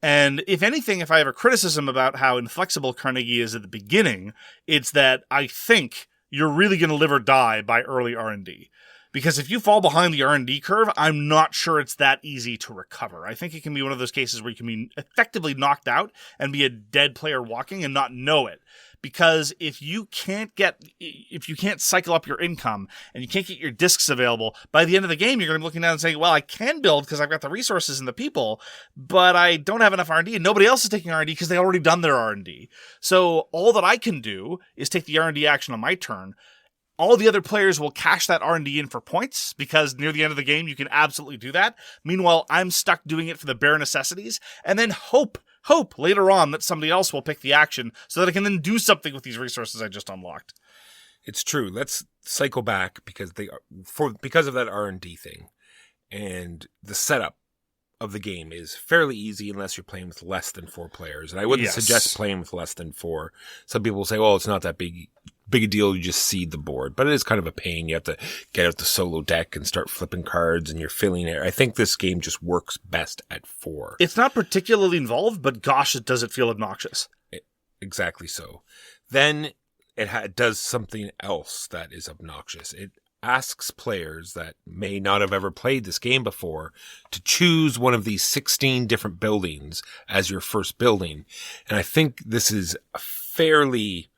And if anything, if I have a criticism about how inflexible Carnegie is at the beginning, it's that I think you're really going to live or die by early R&D. Because if you fall behind the R&D curve, I'm not sure it's that easy to recover. I think it can be one of those cases where you can be effectively knocked out and be a dead player walking and not know it. Because if you can't cycle up your income and you can't get your discs available, by the end of the game, you're going to be looking down and saying, well, I can build because I've got the resources and the people, but I don't have enough R&D, and nobody else is taking R&D because they already done their R&D. So all that I can do is take the R&D action on my turn. All the other players will cash that R&D in for points, because near the end of the game, you can absolutely do that. Meanwhile, I'm stuck doing it for the bare necessities, and then hope later on that somebody else will pick the action so that I can then do something with these resources I just unlocked. It's true. Let's cycle back because of that R&D thing, and the setup of the game is fairly easy unless you're playing with less than 4 players. And I wouldn't suggest playing with less than 4. Some people say, well, it's not that big big a deal. You just seed the board, but it is kind of a pain. You have to get out the solo deck and start flipping cards, and you're filling it. I think this game just works best at 4. It's not particularly involved, but gosh, does it feel obnoxious. Exactly so. Then it does something else that is obnoxious. It asks players that may not have ever played this game before to choose one of these 16 different buildings as your first building. And I think this is a fairly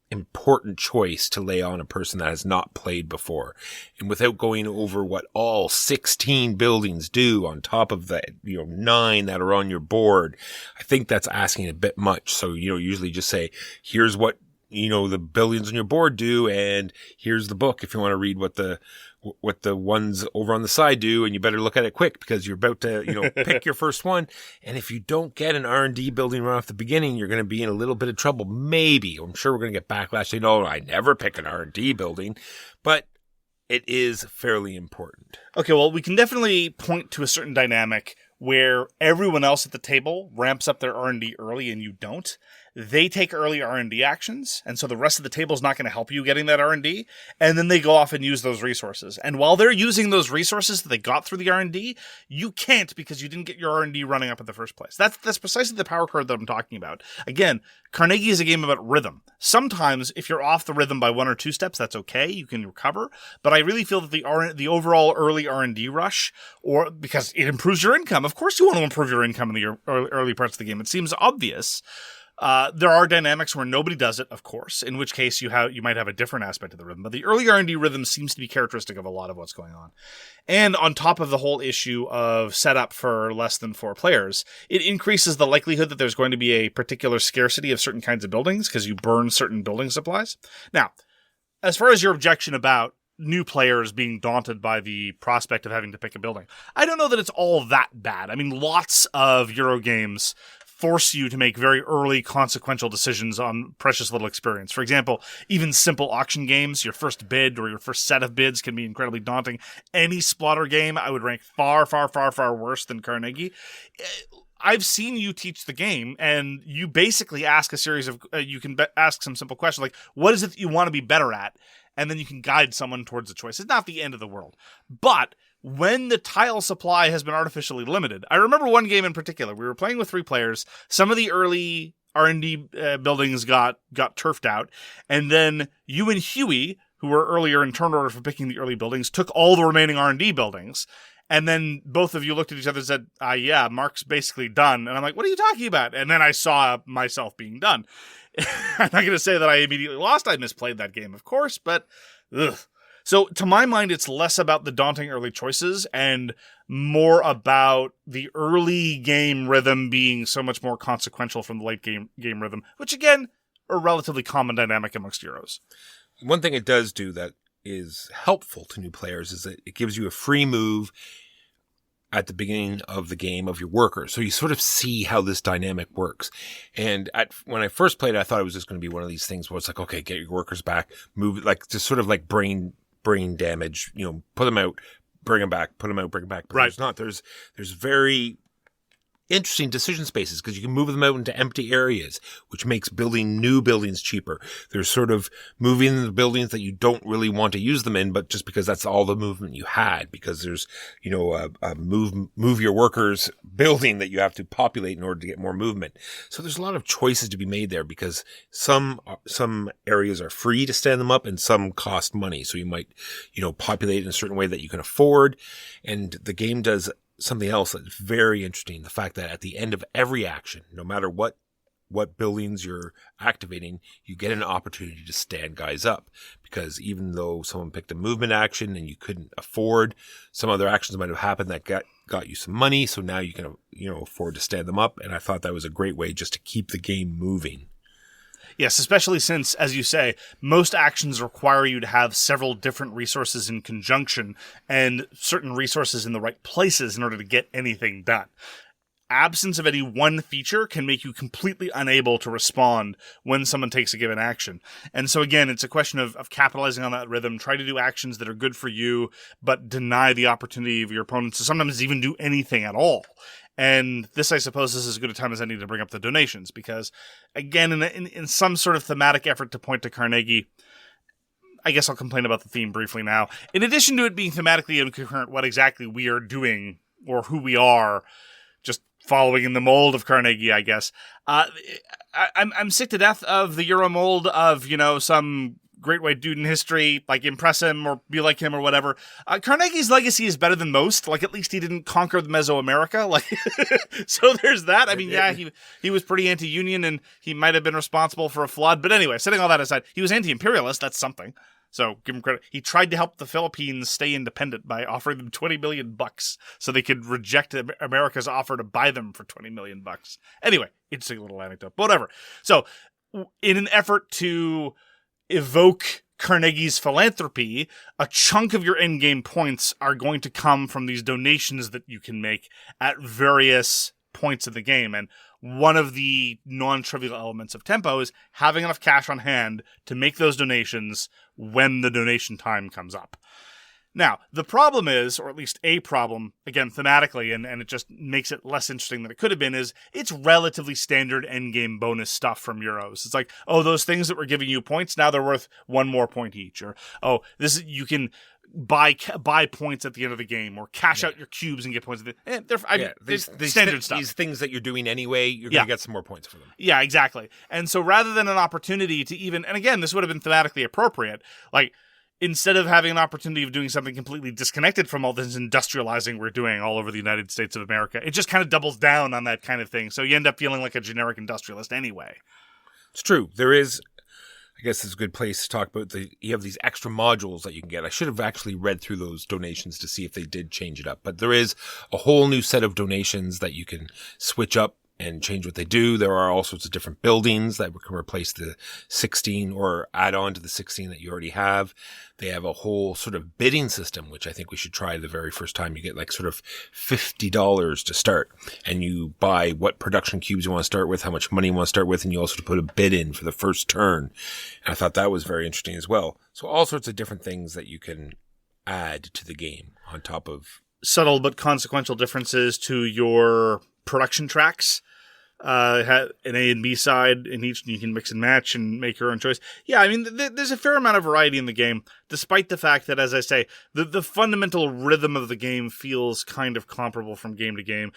important choice to lay on a person that has not played before. And without going over what all 16 buildings do on top of the 9 that are on your board, I think that's asking a bit much. So, usually just say, here's what the buildings on your board do, and here's the book if you want to read what the ones over on the side do, and you better look at it quick because you're about to pick your first one. And if you don't get an R&D building right off the beginning, you're going to be in a little bit of trouble. Maybe. I'm sure we're going to get backlash saying, "Oh, I never pick an R&D building," but it is fairly important. Okay, well, we can definitely point to a certain dynamic where everyone else at the table ramps up their R&D early and you don't. They take early R&D actions, and so the rest of the table is not going to help you getting that R&D, and then they go off and use those resources. And while they're using those resources that they got through the R&D, you can't because you didn't get your R&D running up in the first place. That's precisely the power card that I'm talking about. Again, Carnegie is a game about rhythm. Sometimes, if you're off the rhythm by 1 or 2 steps, that's okay. You can recover. But I really feel that the overall early R&D rush, or because it improves your income. Of course you want to improve your income in the early parts of the game. It seems obvious. There are dynamics where nobody does it, of course, in which case you might have a different aspect of the rhythm. But the early R&D rhythm seems to be characteristic of a lot of what's going on. And on top of the whole issue of setup for less than 4 players, it increases the likelihood that there's going to be a particular scarcity of certain kinds of buildings because you burn certain building supplies. Now, as far as your objection about new players being daunted by the prospect of having to pick a building, I don't know that it's all that bad. I mean, lots of Euro games force you to make very early consequential decisions on precious little experience. For example, even simple auction games, your first bid or your first set of bids can be incredibly daunting. Any splatter game I would rank far, far, far, far worse than Carnegie. I've seen you teach the game, and you basically ask a series of, you can ask some simple questions like, what is it that you want to be better at? And then you can guide someone towards the choice. It's not the end of the world. But when the tile supply has been artificially limited, I remember one game in particular. We were playing with 3 players. Some of the early R&D buildings got turfed out. And then you and Huey, who were earlier in turn order for picking the early buildings, took all the remaining R&D buildings. And then both of you looked at each other and said, yeah, Mark's basically done. And I'm like, what are you talking about? And then I saw myself being done. I'm not going to say that I immediately lost. I misplayed that game, of course, but ugh. So to my mind, it's less about the daunting early choices and more about the early game rhythm being so much more consequential from the late game rhythm, which again, a relatively common dynamic amongst Euros. One thing it does do that is helpful to new players is that it gives you a free move at the beginning of the game of your workers. So you sort of see how this dynamic works. And when I first played it, I thought it was just going to be one of these things where it's like, okay, get your workers back, move, like just sort of like brain damage, put them out, bring them back, put them out, bring them back. But right. There's not. There's very interesting decision spaces because you can move them out into empty areas, which makes building new buildings cheaper. There's sort of moving the buildings that you don't really want to use them in, but just because that's all the movement you had, because there's, a move your workers building that you have to populate in order to get more movement. So there's a lot of choices to be made there because some areas are free to stand them up and some cost money. So you might, populate in a certain way that you can afford. And the game does something else that's very interesting. The fact that at the end of every action, no matter what buildings you're activating, you get an opportunity to stand guys up. Because even though someone picked a movement action and you couldn't afford, some other actions might have happened that got you some money. So now you can, afford to stand them up. And I thought that was a great way just to keep the game moving. Yes, especially since, as you say, most actions require you to have several different resources in conjunction and certain resources in the right places in order to get anything done. absence of any one feature can make you completely unable to respond when someone takes a given action. And so again, it's a question of capitalizing on that rhythm, try to do actions that are good for you, but deny the opportunity of your opponents to sometimes even do anything at all. And this, I suppose, is as good a time as any to bring up the donations, because, again, in some sort of thematic effort to point to Carnegie, I guess I'll complain about the theme briefly now. In addition to it being thematically incoherent, what exactly we are doing, or who we are, just following in the mold of Carnegie, I guess. I'm sick to death of the Euro mold of, some great white dude in history, like impress him or be like him or whatever. Carnegie's legacy is better than most. Like, at least he didn't conquer the Mesoamerica. Like, so there's that. I mean, yeah, he was pretty anti-union and he might have been responsible for a flood. But anyway, setting all that aside, he was anti-imperialist. That's something. So give him credit. He tried to help the Philippines stay independent by offering them $20 million so they could reject America's offer to buy them for $20 million. Anyway, interesting little anecdote. But whatever. So in an effort to evoke Carnegie's philanthropy, a chunk of your endgame points are going to come from these donations that you can make at various points of the game. And one of the non-trivial elements of tempo is having enough cash on hand to make those donations when the donation time comes up. Now, the problem is, or at least a problem, again, thematically, and it just makes it less interesting than it could have been, is it's relatively standard endgame bonus stuff from Euros. It's like, oh, those things that were giving you points, now they're worth 1 more point each. Or, oh, you can buy points at the end of the game, or cash out your cubes and get points. These standard stuff. These things that you're doing anyway, you're going to get some more points for them. Yeah, exactly. And so rather than an opportunity to even, and again, this would have been thematically appropriate, like, instead of having an opportunity of doing something completely disconnected from all this industrializing we're doing all over the United States of America, it just kind of doubles down on that kind of thing. So you end up feeling like a generic industrialist anyway. It's true. There is, I guess it's a good place to talk about you have these extra modules that you can get. I should have actually read through those donations to see if they did change it up. But there is a whole new set of donations that you can switch up and change what they do. There are all sorts of different buildings that can replace the 16 or add on to the 16 that you already have. They have a whole sort of bidding system, which I think we should try the very first time. You get like sort of $50 to start, and you buy what production cubes you want to start with, how much money you want to start with, and you also put a bid in for the first turn. And I thought that was very interesting as well. So all sorts of different things that you can add to the game on top of subtle but consequential differences to your production tracks. An A and B side in each, and you can mix and match and make your own choice. Yeah, I mean, there's a fair amount of variety in the game, despite the fact that, as I say, the fundamental rhythm of the game feels kind of comparable from game to game.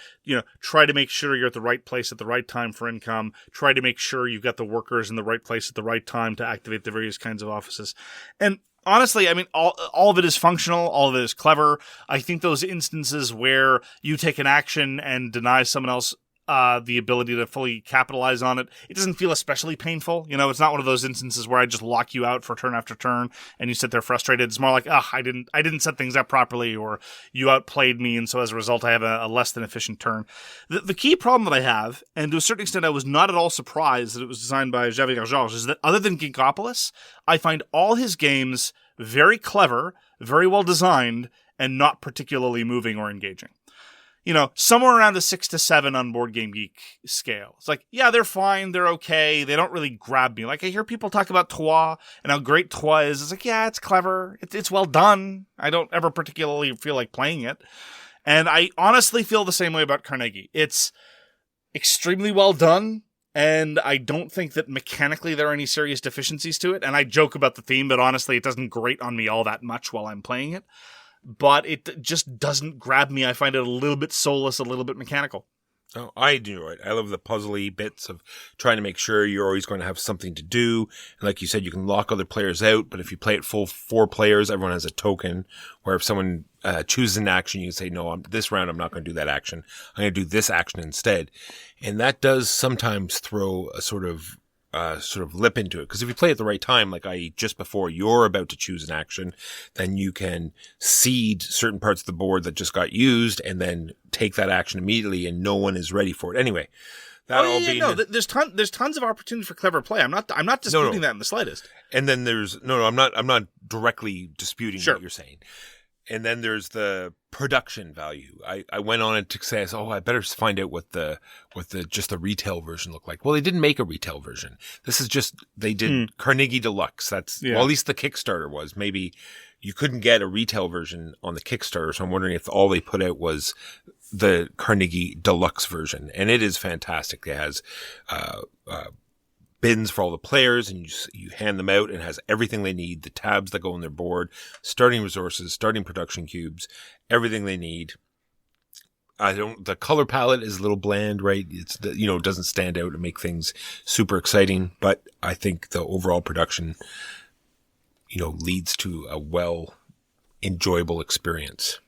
Try to make sure you're at the right place at the right time for income. Try to make sure you've got the workers in the right place at the right time to activate the various kinds of offices. And honestly, I mean, all of it is functional. All of it is clever. I think those instances where you take an action and deny someone else the ability to fully capitalize on it, it doesn't feel especially painful. It's not one of those instances where I just lock you out for turn after turn and you sit there frustrated. It's more like, I didn't set things up properly, or you outplayed me, and so as a result I have a less than efficient turn. The key problem that I have, and to a certain extent I was not at all surprised that it was designed by Xavier Georges, is that other than Geekopolis, I find all his games very clever, very well designed, and not particularly moving or engaging. Somewhere around a 6 to 7 on Board Game Geek scale. It's like, yeah, they're fine, they're okay, they don't really grab me. Like, I hear people talk about Trois and how great Trois is. It's like, yeah, it's clever, it's well done. I don't ever particularly feel like playing it. And I honestly feel the same way about Carnegie. It's extremely well done, and I don't think that mechanically there are any serious deficiencies to it. And I joke about the theme, but honestly, it doesn't grate on me all that much while I'm playing it. But it just doesn't grab me. I find it a little bit soulless, a little bit mechanical. Oh, I do it. I love the puzzly bits of trying to make sure you're always going to have something to do. And like you said, you can lock other players out, but if you play it full 4 players, everyone has a token. Where if someone chooses an action, you say, no, this round I'm not going to do that action. I'm going to do this action instead. And that does sometimes throw a sort of lip into it. Because if you play at the right time, like just before you're about to choose an action, then you can seed certain parts of the board that just got used and then take that action immediately, and no one is ready for it. Anyway, there's tons of opportunity for clever play. I'm not disputing that in the slightest. And then I'm not directly disputing what you're saying. And then there's the production value. I went on it to say, I better find out what the retail version looked like. Well, they didn't make a retail version. This is just, they did Carnegie Deluxe. Well, at least the Kickstarter was. Maybe you couldn't get a retail version on the Kickstarter. So I'm wondering if all they put out was the Carnegie Deluxe version. And it is fantastic. It has, bins for all the players, and you hand them out, and it has everything they need, the tabs that go on their board, starting resources, starting production cubes, everything they need. The color palette is a little bland, right? It's it doesn't stand out and make things super exciting, but I think the overall production, leads to a enjoyable experience.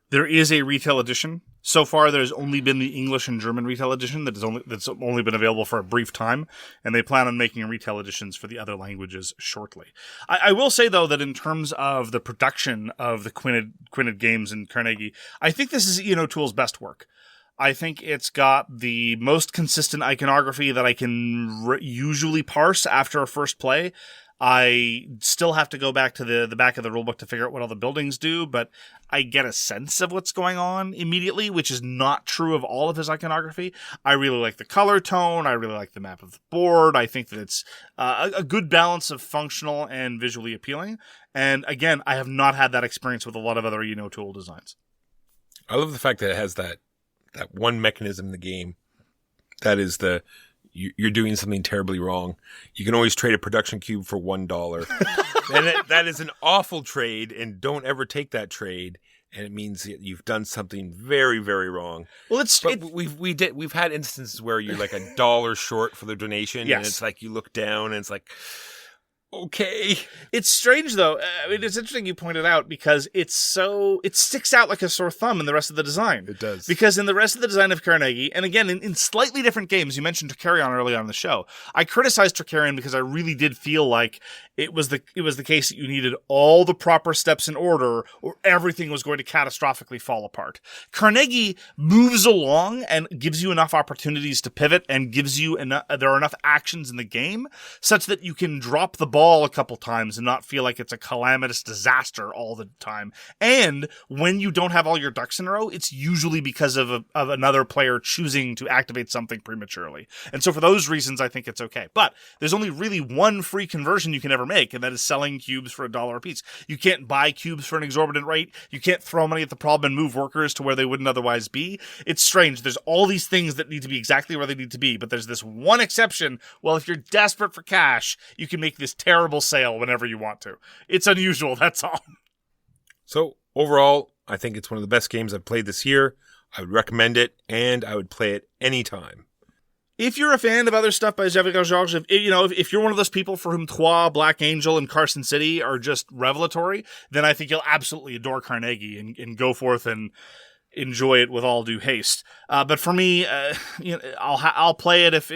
There is a retail edition. So far, there's only been the English and German retail edition that's only been available for a brief time, and they plan on making retail editions for the other languages shortly. I will say, though, that in terms of the production of the Quinted games in Carnegie, I think this is Tool's best work. I think it's got the most consistent iconography that I can usually parse after a first play. I still have to go back to the back of the rulebook to figure out what all the buildings do, but I get a sense of what's going on immediately, which is not true of all of his iconography. I really like the color tone. I really like the map of the board. I think that it's a good balance of functional and visually appealing. And again, I have not had that experience with a lot of other Tool designs. I love the fact that it has that one mechanism in the game that is you're doing something terribly wrong. You can always trade a production cube for $1. And that is an awful trade, and don't ever take that trade. And it means that you've done something very, very wrong. Well, we've had instances where you're like $1 short for the donation, yes. And it's like you look down and it's like, okay. It's strange, though. I mean, it's interesting you pointed out, because it sticks out like a sore thumb in the rest of the design. It does. Because in the rest of the design of Carnegie, and again, in slightly different games, you mentioned Tricarion early on in the show. I criticized Tricarion because I really did feel like it was the case that you needed all the proper steps in order, or everything was going to catastrophically fall apart. Carnegie moves along and gives you enough opportunities to pivot, and gives you there are enough actions in the game such that you can drop the ball a couple times and not feel like it's a calamitous disaster all the time. And when you don't have all your ducks in a row, it's usually because of another player choosing to activate something prematurely. And so for those reasons, I think it's okay. But there's only really one free conversion you can ever make, and that is selling cubes for $1 a piece. You can't buy cubes for an exorbitant rate. You can't throw money at the problem and move workers to where they wouldn't otherwise be. It's strange. There's all these things that need to be exactly where they need to be, but there's this one exception. Well, if you're desperate for cash, you can make this terrible sale whenever you want to. It's unusual, that's all. So overall, I think it's one of the best games I've played this year. I would recommend it, and I would play it anytime. If you're a fan of other stuff by Xavier Georges, if you're one of those people for whom Trois, Black Angel, and Carson City are just revelatory, then I think you'll absolutely adore Carnegie and go forth and enjoy it with all due haste. But for me, I'll play it if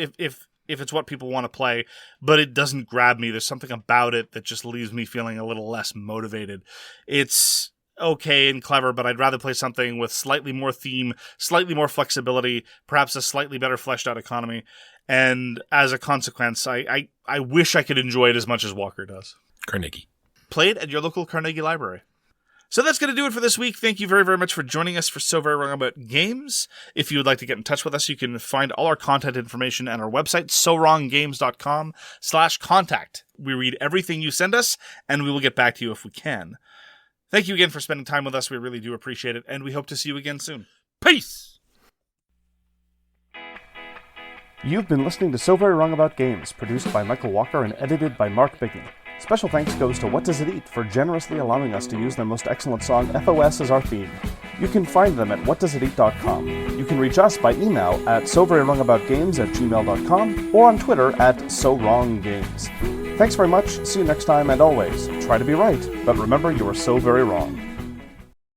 it's what people want to play, but it doesn't grab me. There's something about it that just leaves me feeling a little less motivated. It's okay and clever, but I'd rather play something with slightly more theme, slightly more flexibility, perhaps a slightly better fleshed out economy. And as a consequence, I wish I could enjoy it as much as Walker does. Carnegie. Play it at your local Carnegie library. So that's going to do it for this week. Thank you very, very much for joining us for So Very Wrong About Games. If you would like to get in touch with us, you can find all our content information at our website, sowronggames.com/contact. We read everything you send us, and we will get back to you if we can. Thank you again for spending time with us. We really do appreciate it, and we hope to see you again soon. Peace! You've been listening to So Very Wrong About Games, produced by Michael Walker and edited by Mark Bigney. Special thanks goes to What Does It Eat for generously allowing us to use their most excellent song, FOS, as our theme. You can find them at whatdoesiteat.com. You can reach us by email at soverywrongaboutgames@gmail.com or on Twitter at SoWrongGames. Thanks very much, see you next time, and always, try to be right, but remember you are so very wrong.